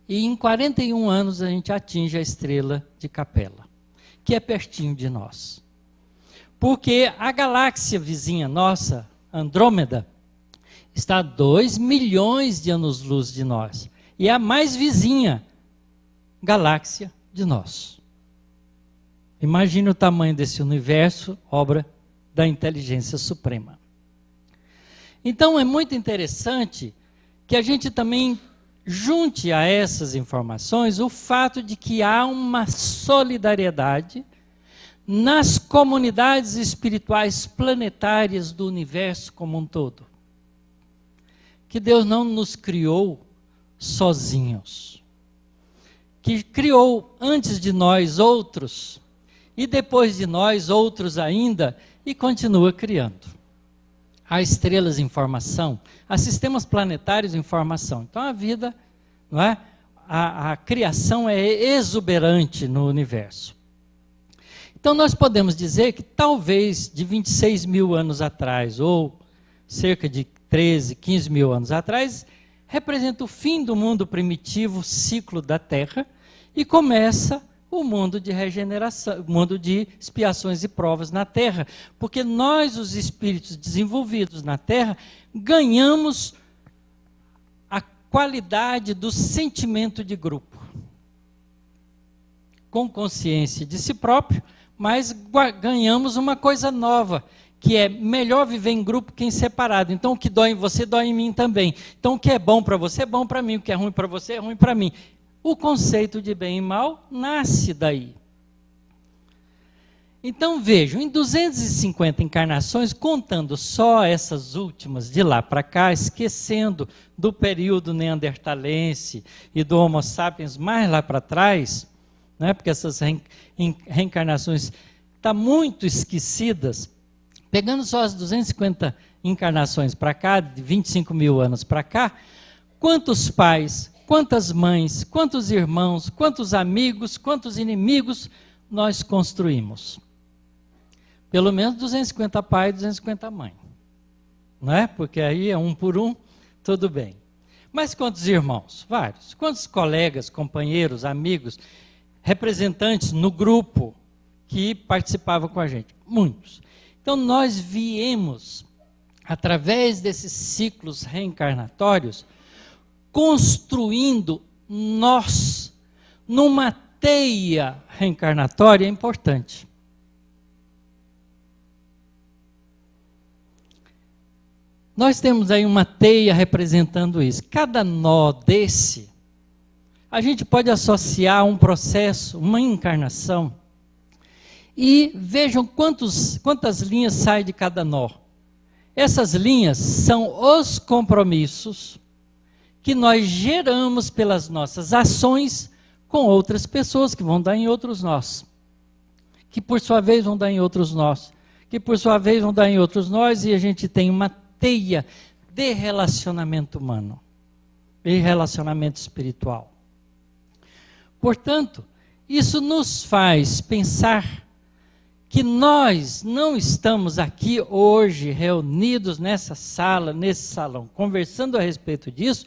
[SPEAKER 1] e em 41 anos a gente atinge a estrela de Capela, que é pertinho de nós. Porque a galáxia vizinha nossa, Andrômeda, está a 2 milhões de anos-luz de nós. E é a mais vizinha galáxia de nós. Imagine o tamanho desse universo, obra da inteligência suprema. Então é muito interessante que a gente também junte a essas informações o fato de que há uma solidariedade nas comunidades espirituais planetárias do universo como um todo. Que Deus não nos criou sozinhos. Que criou antes de nós outros, e depois de nós outros ainda, e continua criando. Há estrelas em formação, há sistemas planetários em formação. Então a vida, não é? A criação é exuberante no universo. Então nós podemos dizer que talvez de 26 mil anos atrás, ou cerca de 13, 15 mil anos atrás, representa o fim do mundo primitivo, ciclo da Terra, e começa o mundo de regeneração, o mundo de expiações e provas na Terra. Porque nós, os espíritos desenvolvidos na Terra, ganhamos a qualidade do sentimento de grupo. Com consciência de si próprio, mas ganhamos uma coisa nova, que é melhor viver em grupo que em separado. Então o que dói em você, dói em mim também. Então o que é bom para você, é bom para mim. O que é ruim para você, é ruim para mim. O conceito de bem e mal nasce daí. Então vejam, em 250 encarnações, contando só essas últimas de lá para cá, esquecendo do período neandertalense e do Homo sapiens mais lá para trás, né, porque essas reencarnações estão muito esquecidas, pegando só as 250 encarnações para cá, de 25 mil anos para cá, quantos pais, quantas mães, quantos irmãos, quantos amigos, quantos inimigos nós construímos? Pelo menos 250 pai e 250 mãe. Não é? Porque aí é um por um, tudo bem. Mas quantos irmãos? Vários. Quantos colegas, companheiros, amigos, representantes no grupo que participavam com a gente? Muitos. Então nós viemos, através desses ciclos reencarnatórios, construindo nós numa teia reencarnatória importante. Nós temos aí uma teia representando isso. Cada nó desse, a gente pode associar a um processo, uma encarnação, e vejam quantas linhas saem de cada nó. Essas linhas são os compromissos que nós geramos pelas nossas ações com outras pessoas que vão dar em outros nós, que por sua vez vão dar em outros nós, que por sua vez vão dar em outros nós, e a gente tem uma teia de relacionamento humano e relacionamento espiritual. Portanto, isso nos faz pensar que nós não estamos aqui hoje reunidos nessa sala, nesse salão, conversando a respeito disso,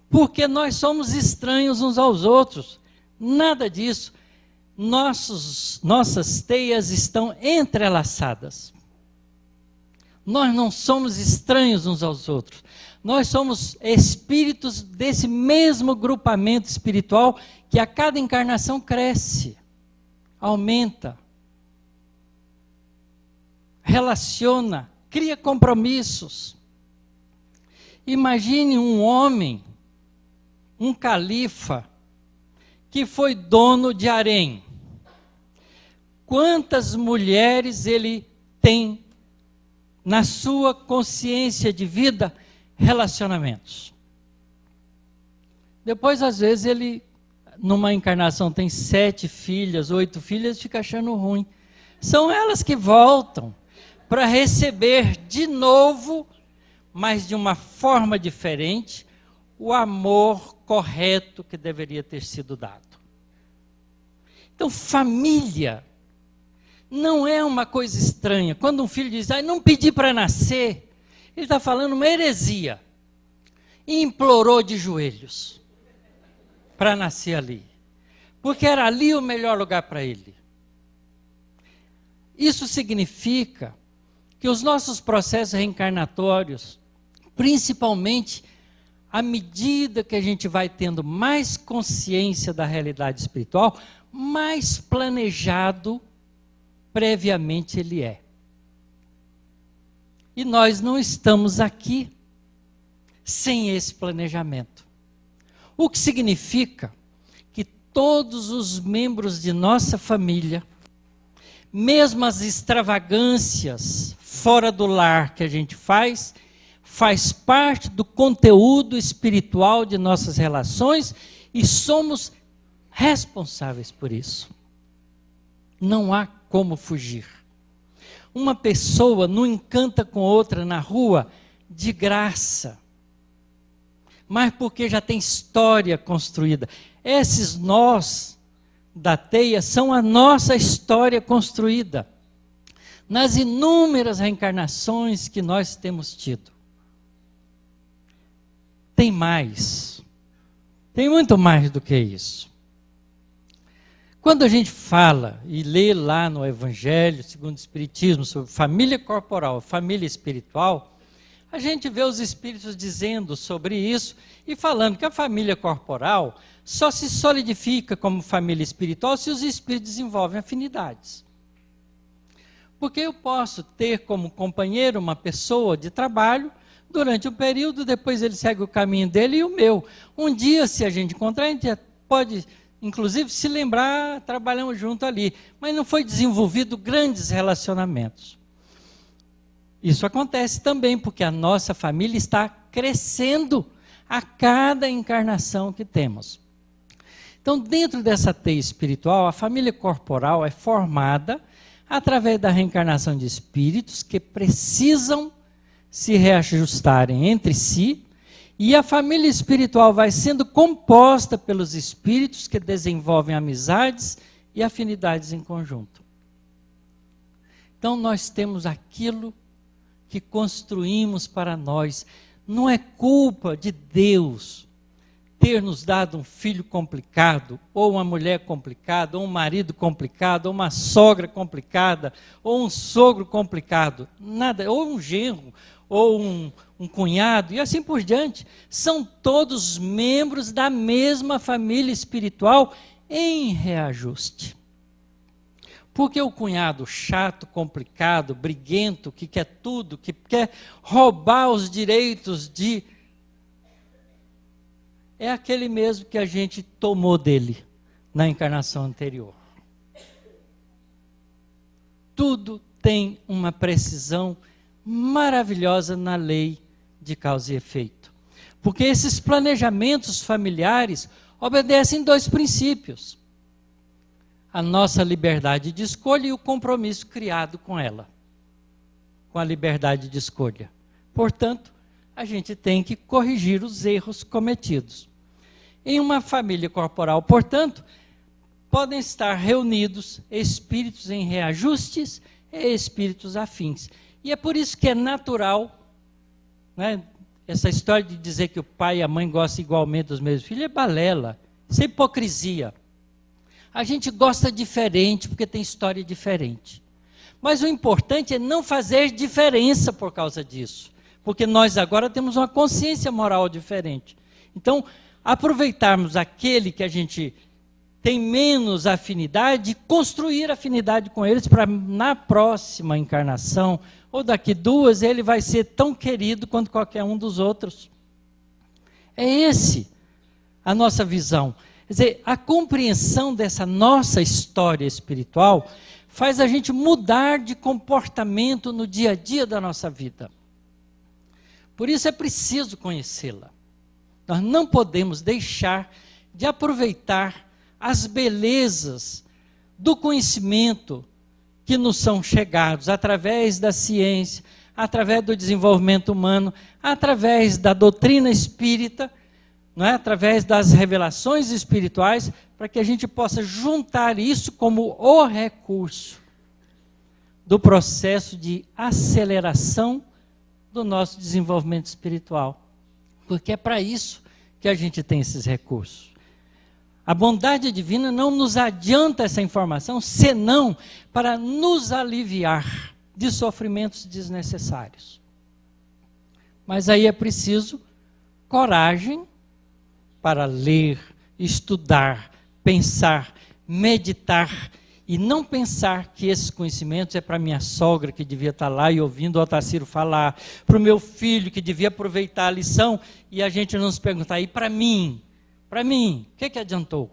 [SPEAKER 1] porque nós somos estranhos uns aos outros. Nada disso. Nossas teias estão entrelaçadas. Nós não somos estranhos uns aos outros. Nós somos espíritos desse mesmo grupamento espiritual que a cada encarnação cresce, aumenta, relaciona, cria compromissos. Imagine um homem, um califa, que foi dono de harém. Quantas mulheres ele tem na sua consciência de vida? Relacionamentos. Depois, às vezes, ele, numa encarnação, tem 7 filhas, 8 filhas, fica achando ruim. São elas que voltam para receber de novo, mas de uma forma diferente, o amor correto que deveria ter sido dado. Então, família não é uma coisa estranha. Quando um filho diz, não pedi para nascer, ele está falando uma heresia. E implorou de joelhos para nascer ali. Porque era ali o melhor lugar para ele. Isso significa que os nossos processos reencarnatórios, principalmente à medida que a gente vai tendo mais consciência da realidade espiritual, mais planejado previamente Ele é. E nós não estamos aqui sem esse planejamento. O que significa que todos os membros de nossa família, mesmo as extravagâncias fora do lar que a gente faz parte do conteúdo espiritual de nossas relações e somos responsáveis por isso. Não há como fugir. Uma pessoa não encanta com outra na rua de graça, mas porque já tem história construída. Esses nós da teia são a nossa história construída, nas inúmeras reencarnações que nós temos tido. Tem mais, tem muito mais do que isso. Quando a gente fala e lê lá no Evangelho segundo o Espiritismo sobre família corporal, família espiritual, a gente vê os espíritos dizendo sobre isso e falando que a família corporal só se solidifica como família espiritual se os espíritos desenvolvem afinidades. Porque eu posso ter como companheiro uma pessoa de trabalho durante um período, depois ele segue o caminho dele e o meu. Um dia, se a gente encontrar, a gente pode, inclusive, se lembrar, trabalhamos junto ali. Mas não foi desenvolvido grandes relacionamentos. Isso acontece também porque a nossa família está crescendo a cada encarnação que temos. Então, dentro dessa teia espiritual, a família corporal é formada através da reencarnação de espíritos que precisam se reajustarem entre si, e a família espiritual vai sendo composta pelos espíritos que desenvolvem amizades e afinidades em conjunto. Então nós temos aquilo que construímos para nós. Não é culpa de Deus ter nos dado um filho complicado, ou uma mulher complicada, ou um marido complicado, ou uma sogra complicada, ou um sogro complicado, nada, ou um genro, ou um cunhado, e assim por diante. São todos membros da mesma família espiritual em reajuste. Porque o cunhado chato, complicado, briguento, que quer tudo, que quer roubar os direitos é aquele mesmo que a gente tomou dele na encarnação anterior. Tudo tem uma precisão maravilhosa na lei de causa e efeito. Porque esses planejamentos familiares obedecem dois princípios: a nossa liberdade de escolha e o compromisso criado com ela, com a liberdade de escolha. Portanto, a gente tem que corrigir os erros cometidos. Em uma família corporal, portanto, podem estar reunidos espíritos em reajustes e espíritos afins. E é por isso que é natural, né, essa história de dizer que o pai e a mãe gostam igualmente dos mesmos filhos é balela, isso é hipocrisia. A gente gosta diferente porque tem história diferente. Mas o importante é não fazer diferença por causa disso, porque nós agora temos uma consciência moral diferente. Então, aproveitarmos aquele que a gente tem menos afinidade e construir afinidade com eles para na próxima encarnação, ou daqui duas, ele vai ser tão querido quanto qualquer um dos outros. É esse a nossa visão. Quer dizer, a compreensão dessa nossa história espiritual faz a gente mudar de comportamento no dia a dia da nossa vida. Por isso é preciso conhecê-la. Nós não podemos deixar de aproveitar as belezas do conhecimento que nos são chegados através da ciência, através do desenvolvimento humano, através da doutrina espírita, não é? Através das revelações espirituais, para que a gente possa juntar isso como o recurso do processo de aceleração do nosso desenvolvimento espiritual. Porque é para isso que a gente tem esses recursos. A bondade divina não nos adianta essa informação, senão para nos aliviar de sofrimentos desnecessários. Mas aí é preciso coragem para ler, estudar, pensar, meditar E não pensar que esses conhecimentos é para minha sogra que devia estar lá e ouvindo o Otacílio falar, para o meu filho que devia aproveitar a lição, e a gente não se perguntar, e para mim, o que adiantou?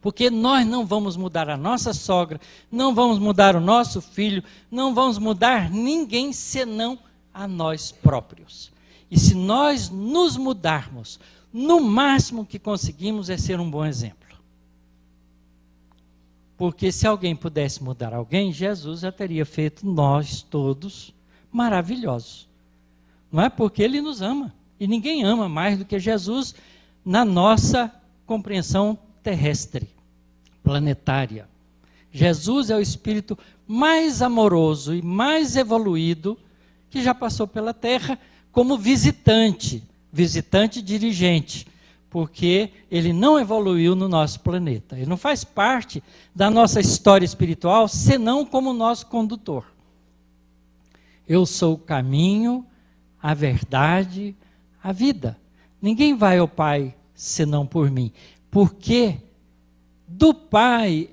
[SPEAKER 1] Porque nós não vamos mudar a nossa sogra, não vamos mudar o nosso filho, não vamos mudar ninguém senão a nós próprios. E se nós nos mudarmos, no máximo que conseguimos é ser um bom exemplo. Porque se alguém pudesse mudar alguém, Jesus já teria feito nós todos maravilhosos. Não é porque Ele nos ama. E ninguém ama mais do que Jesus na nossa compreensão terrestre, planetária. Jesus é o Espírito mais amoroso e mais evoluído que já passou pela Terra como visitante dirigente. Porque ele não evoluiu no nosso planeta. Ele não faz parte da nossa história espiritual, senão como nosso condutor. Eu sou o caminho, a verdade, a vida. Ninguém vai ao Pai senão por mim. Porque do Pai,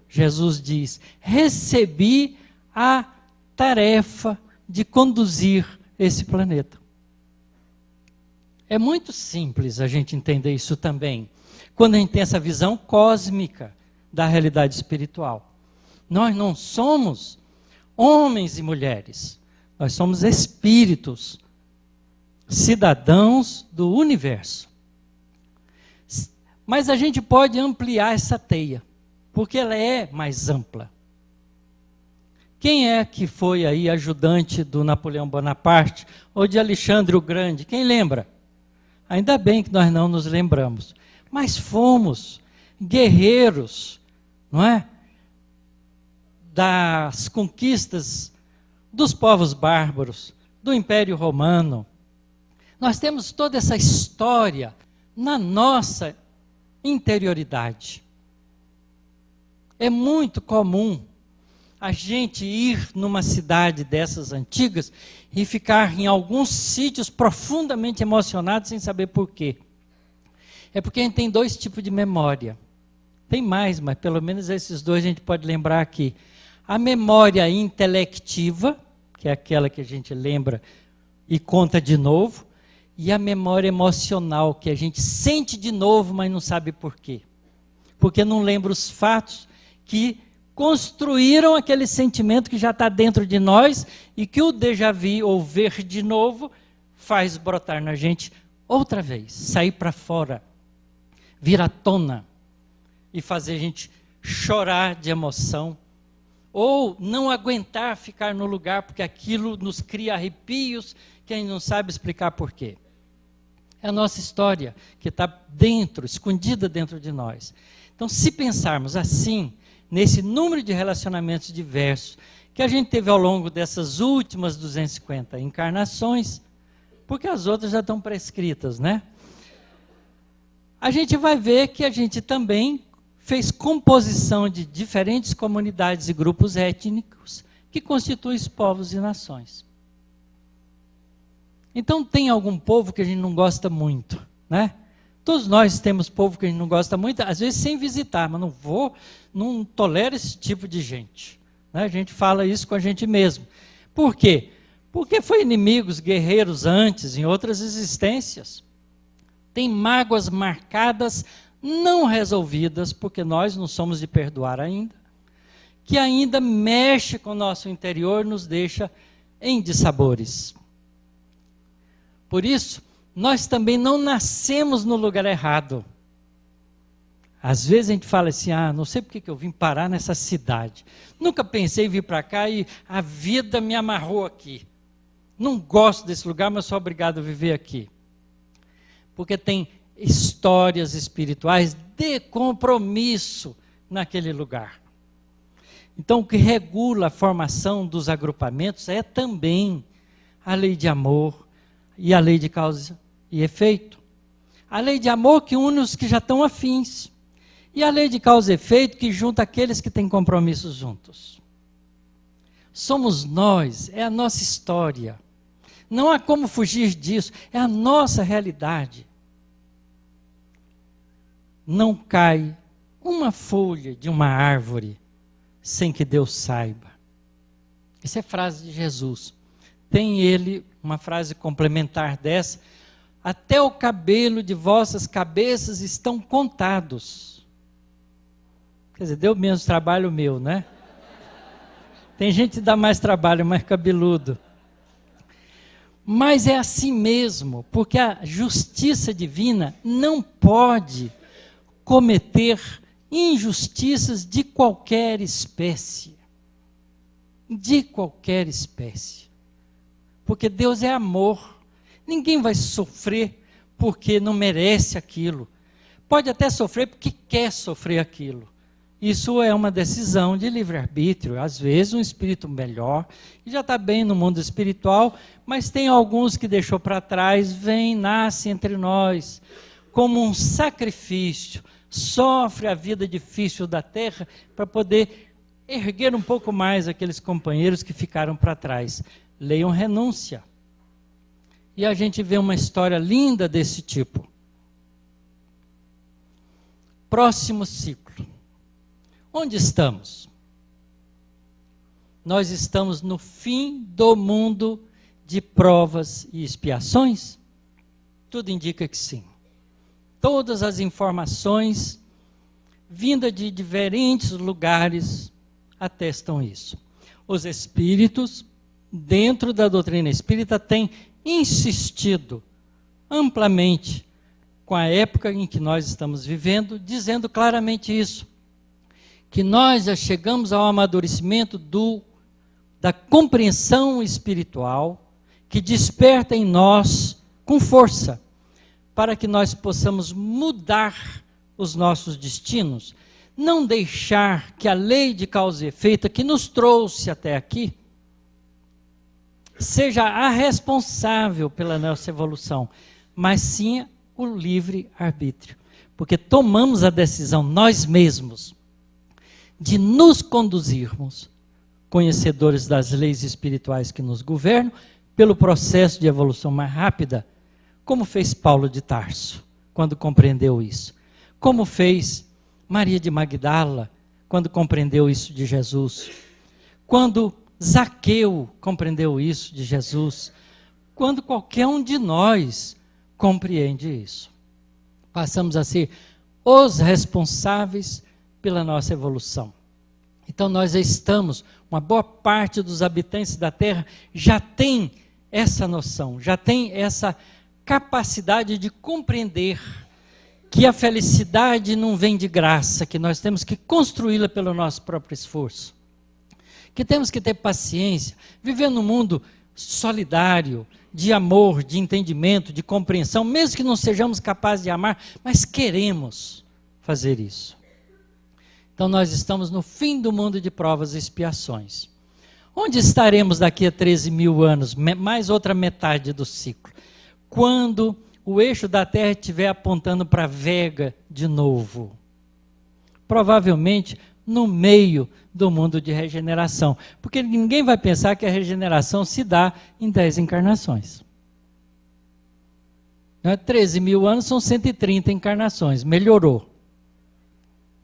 [SPEAKER 1] Jesus diz, recebi a tarefa de conduzir esse planeta. É muito simples a gente entender isso também, quando a gente tem essa visão cósmica da realidade espiritual. Nós não somos homens e mulheres, nós somos espíritos, cidadãos do universo. Mas a gente pode ampliar essa teia, porque ela é mais ampla. Quem é que foi aí ajudante do Napoleão Bonaparte ou de Alexandre o Grande? Quem lembra? Ainda bem que nós não nos lembramos. Mas fomos guerreiros, não é? Das conquistas dos povos bárbaros, do Império Romano. Nós temos toda essa história na nossa interioridade. É muito comum a gente ir numa cidade dessas antigas e ficar em alguns sítios profundamente emocionados sem saber por quê. É porque a gente tem dois tipos de memória. Tem mais, mas pelo menos esses dois a gente pode lembrar aqui. A memória intelectiva, que é aquela que a gente lembra e conta de novo, e a memória emocional, que a gente sente de novo, mas não sabe por quê. Porque não lembra os fatos que construíram aquele sentimento que já está dentro de nós e que o déjà vu, ou ver de novo, faz brotar na gente outra vez, sair para fora, vir à tona e fazer a gente chorar de emoção, ou não aguentar ficar no lugar porque aquilo nos cria arrepios que a gente não sabe explicar por quê. É a nossa história que está dentro, escondida dentro de nós. Então, se pensarmos assim, nesse número de relacionamentos diversos que a gente teve ao longo dessas últimas 250 encarnações, porque as outras já estão prescritas, né? A gente vai ver que a gente também fez composição de diferentes comunidades e grupos étnicos que constituem os povos e nações. Então tem algum povo que a gente não gosta muito, né? Todos nós temos povo que a gente não gosta muito, às vezes sem visitar, mas não tolero esse tipo de gente. Né? A gente fala isso com a gente mesmo. Por quê? Porque foi inimigos, guerreiros antes, em outras existências. Tem mágoas marcadas, não resolvidas, porque nós não somos de perdoar ainda, que ainda mexe com o nosso interior, nos deixa em dissabores. Por isso, nós também não nascemos no lugar errado. Às vezes a gente fala assim, não sei porque que eu vim parar nessa cidade. Nunca pensei em vir para cá e a vida me amarrou aqui. Não gosto desse lugar, mas sou obrigado a viver aqui. Porque tem histórias espirituais de compromisso naquele lugar. Então o que regula a formação dos agrupamentos é também a lei de amor e a lei de causa e efeito. A lei de amor que une os que já estão afins. E a lei de causa e efeito que junta aqueles que têm compromissos juntos. Somos nós, é a nossa história. Não há como fugir disso, é a nossa realidade. Não cai uma folha de uma árvore sem que Deus saiba. Essa é a frase de Jesus. Tem ele uma frase complementar dessa: até o cabelo de vossas cabeças estão contados. Quer dizer, deu menos trabalho meu, né? Tem gente que dá mais trabalho, mais cabeludo. Mas é assim mesmo, porque a justiça divina não pode cometer injustiças de qualquer espécie. De qualquer espécie. Porque Deus é amor. Ninguém vai sofrer porque não merece aquilo. Pode até sofrer porque quer sofrer aquilo. Isso é uma decisão de livre-arbítrio. Às vezes um espírito melhor, que já está bem no mundo espiritual, mas tem alguns que deixou para trás, vem, nasce entre nós, como um sacrifício, sofre a vida difícil da terra para poder erguer um pouco mais aqueles companheiros que ficaram para trás. Leiam Renúncia. E a gente vê uma história linda desse tipo. Próximo ciclo. Onde estamos? Nós estamos no fim do mundo de provas e expiações? Tudo indica que sim. Todas as informações vindas de diferentes lugares atestam isso. Os espíritos, dentro da doutrina espírita, têm insistido amplamente com a época em que nós estamos vivendo, dizendo claramente isso. Que nós já chegamos ao amadurecimento da compreensão espiritual, que desperta em nós com força, para que nós possamos mudar os nossos destinos, não deixar que a lei de causa e efeito que nos trouxe até aqui, seja a responsável pela nossa evolução, mas sim o livre-arbítrio, porque tomamos a decisão nós mesmos, de nos conduzirmos, conhecedores das leis espirituais que nos governam, pelo processo de evolução mais rápida, como fez Paulo de Tarso, quando compreendeu isso. Como fez Maria de Magdala, quando compreendeu isso de Jesus. Quando Zaqueu compreendeu isso de Jesus. Quando qualquer um de nós compreende isso. Passamos a ser os responsáveis pela nossa evolução. Então nós já estamos, uma boa parte dos habitantes da Terra já tem essa noção, já tem essa capacidade de compreender que a felicidade não vem de graça, que nós temos que construí-la pelo nosso próprio esforço. Que temos que ter paciência, viver num mundo solidário, de amor, de entendimento, de compreensão, mesmo que não sejamos capazes de amar, mas queremos fazer isso. Então nós estamos no fim do mundo de provas e expiações. Onde estaremos daqui a 13 mil anos, mais outra metade do ciclo? Quando o eixo da Terra estiver apontando para Vega de novo. Provavelmente no meio do mundo de regeneração. Porque ninguém vai pensar que a regeneração se dá em 10 encarnações. 13 mil anos são 130 encarnações, melhorou.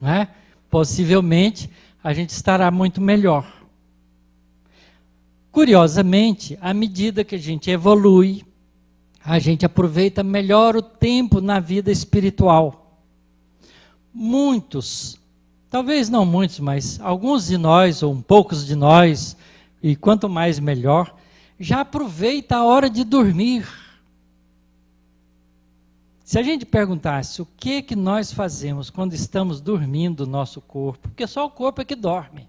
[SPEAKER 1] Não é? Possivelmente a gente estará muito melhor. Curiosamente, à medida que a gente evolui, a gente aproveita melhor o tempo na vida espiritual. Muitos, talvez não muitos, mas alguns de nós, ou poucos de nós, e quanto mais melhor, já aproveita a hora de dormir. Se a gente perguntasse o que nós fazemos quando estamos dormindo o nosso corpo, porque só o corpo é que dorme.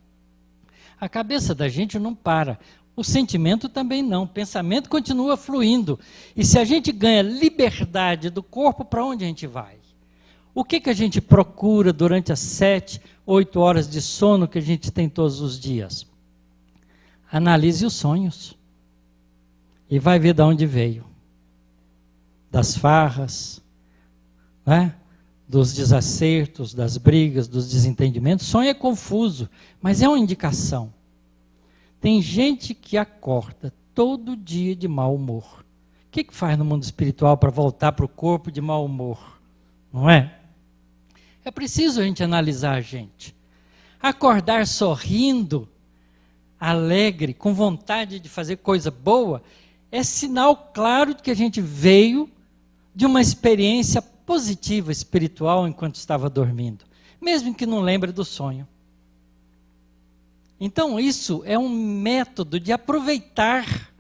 [SPEAKER 1] A cabeça da gente não para, o sentimento também não, o pensamento continua fluindo. E se a gente ganha liberdade do corpo, para onde a gente vai? O que a gente procura durante as 7, 8 horas de sono que a gente tem todos os dias? Analise os sonhos e vai ver de onde veio. Das farras, né? Dos desacertos, das brigas, dos desentendimentos. Sonho é confuso, mas é uma indicação. Tem gente que acorda todo dia de mau humor. O que faz no mundo espiritual para voltar para o corpo de mau humor? Não é? É preciso a gente analisar a gente. Acordar sorrindo, alegre, com vontade de fazer coisa boa, é sinal claro de que a gente veio de uma experiência positiva espiritual enquanto estava dormindo, mesmo que não lembre do sonho. Então isso é um método de aproveitar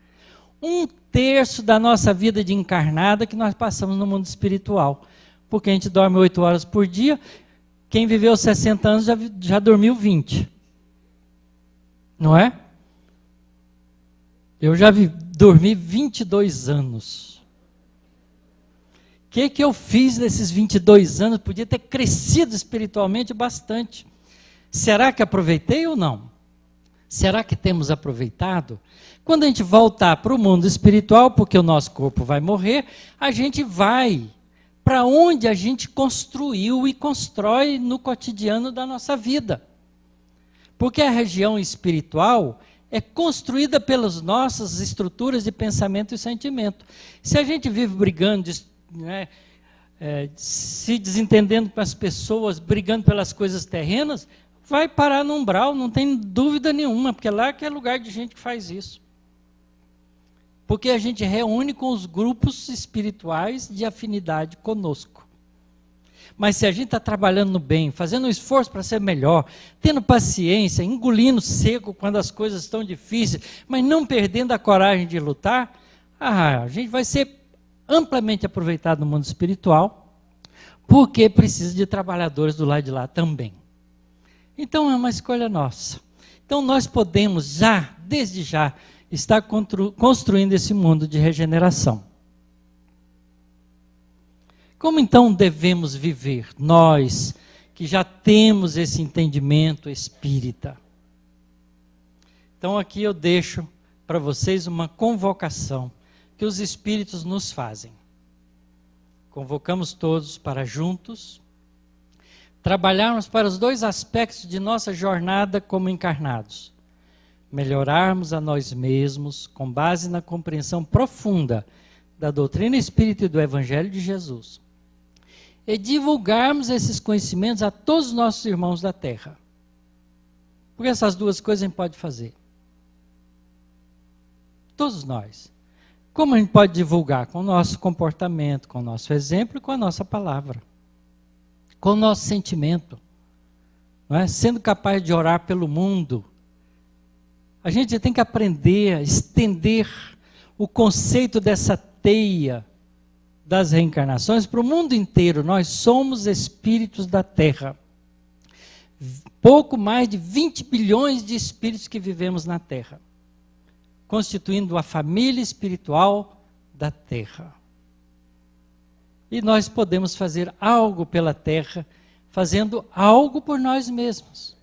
[SPEAKER 1] 1/3 da nossa vida de encarnada que nós passamos no mundo espiritual. Porque a gente dorme 8 horas por dia, quem viveu 60 anos já dormiu 20. Não é? Eu já dormi 22 anos. O que eu fiz nesses 22 anos? Podia ter crescido espiritualmente bastante. Será que aproveitei ou não? Será que temos aproveitado? Quando a gente voltar para o mundo espiritual, porque o nosso corpo vai morrer, a gente vai para onde a gente construiu e constrói no cotidiano da nossa vida. Porque a região espiritual é construída pelas nossas estruturas de pensamento e sentimento. Se a gente vive brigando, se desentendendo com as pessoas, brigando pelas coisas terrenas, vai parar no umbral, não tem dúvida nenhuma, porque lá que é lugar de gente que faz isso. Porque a gente reúne com os grupos espirituais de afinidade conosco. Mas se a gente está trabalhando no bem, fazendo um esforço para ser melhor, tendo paciência, engolindo seco quando as coisas estão difíceis, mas não perdendo a coragem de lutar, a gente vai ser amplamente aproveitado no mundo espiritual, porque precisa de trabalhadores do lado de lá também. Então é uma escolha nossa. Então nós podemos desde já, estar construindo esse mundo de regeneração. Como então devemos viver, nós que já temos esse entendimento espírita? Então aqui eu deixo para vocês uma convocação que os espíritos nos fazem. Convocamos todos para juntos trabalharmos para os 2 aspectos de nossa jornada como encarnados. Melhorarmos a nós mesmos com base na compreensão profunda da doutrina espírita e do Evangelho de Jesus. E divulgarmos esses conhecimentos a todos os nossos irmãos da Terra. Porque essas 2 coisas a gente pode fazer. Todos nós. Como a gente pode divulgar? Com o nosso comportamento, com o nosso exemplo e com a nossa palavra. Com o nosso sentimento. Não é? Sendo capaz de orar pelo mundo. A gente tem que aprender a estender o conceito dessa teia das reencarnações para o mundo inteiro. Nós somos espíritos da Terra. Pouco mais de 20 bilhões de espíritos que vivemos na Terra, constituindo a família espiritual da Terra. E nós podemos fazer algo pela Terra, fazendo algo por nós mesmos.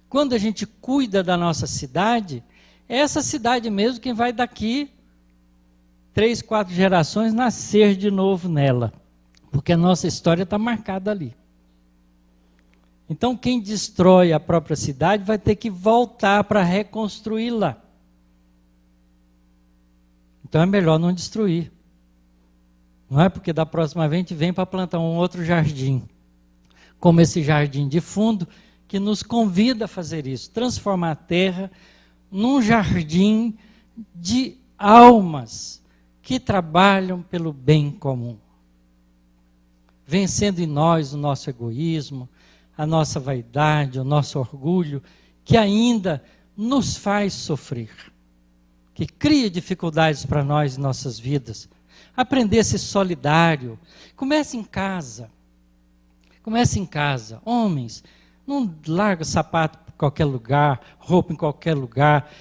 [SPEAKER 1] Quando a gente cuida da nossa cidade, é essa cidade mesmo quem vai daqui 3, 4 gerações nascer de novo nela. Porque a nossa história está marcada ali. Então quem destrói a própria cidade vai ter que voltar para reconstruí-la. Então é melhor não destruir. Não é porque da próxima vez a gente vem para plantar um outro jardim. Como esse jardim de fundo, que nos convida a fazer isso, transformar a terra num jardim de almas que trabalham pelo bem comum. Vencendo em nós o nosso egoísmo, a nossa vaidade, o nosso orgulho, que ainda nos faz sofrer, que cria dificuldades para nós em nossas vidas. Aprender a ser solidário. Comece em casa. Comece em casa. Homens, não larga sapato em qualquer lugar, roupa em qualquer lugar.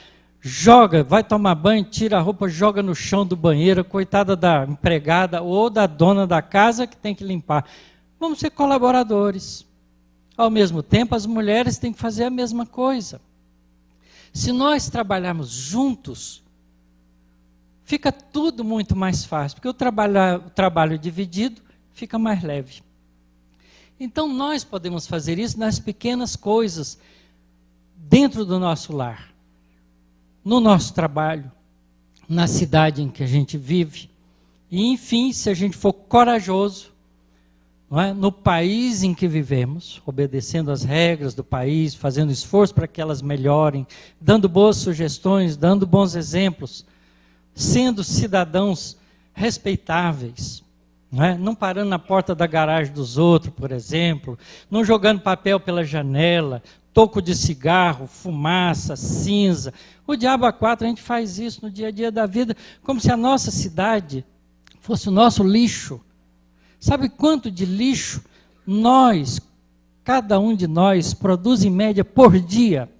[SPEAKER 1] Joga, vai tomar banho, tira a roupa, joga no chão do banheiro, coitada da empregada ou da dona da casa que tem que limpar. Vamos ser colaboradores. Ao mesmo tempo, as mulheres têm que fazer a mesma coisa. Se nós trabalharmos juntos, fica tudo muito mais fácil, porque o trabalho dividido fica mais leve. Então nós podemos fazer isso nas pequenas coisas, dentro do nosso lar, no nosso trabalho, na cidade em que a gente vive. E enfim, se a gente for corajoso, não é? No país em que vivemos, obedecendo às regras do país, fazendo esforço para que elas melhorem, dando boas sugestões, dando bons exemplos, sendo cidadãos respeitáveis, não é? Não parando na porta da garagem dos outros, por exemplo, não jogando papel pela janela, toco de cigarro, fumaça, cinza. O diabo a quatro, a gente faz isso no dia a dia da vida, como se a nossa cidade fosse o nosso lixo. Sabe quanto de lixo cada um de nós, produz em média por dia?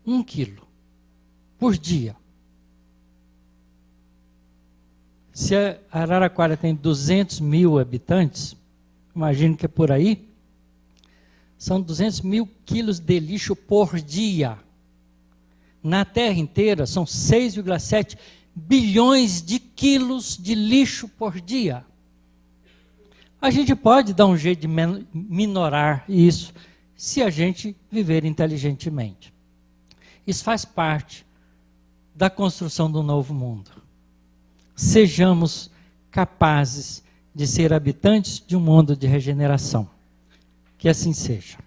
[SPEAKER 1] 1 quilo por dia. Se a Araraquara tem 200 mil habitantes, imagino que é por aí, são 200 mil quilos de lixo por dia. Na terra inteira, são 6,7 bilhões de quilos de lixo por dia. A gente pode dar um jeito de minorar isso, se a gente viver inteligentemente. Isso faz parte da construção do novo mundo. Sejamos capazes de ser habitantes de um mundo de regeneração. Que assim seja.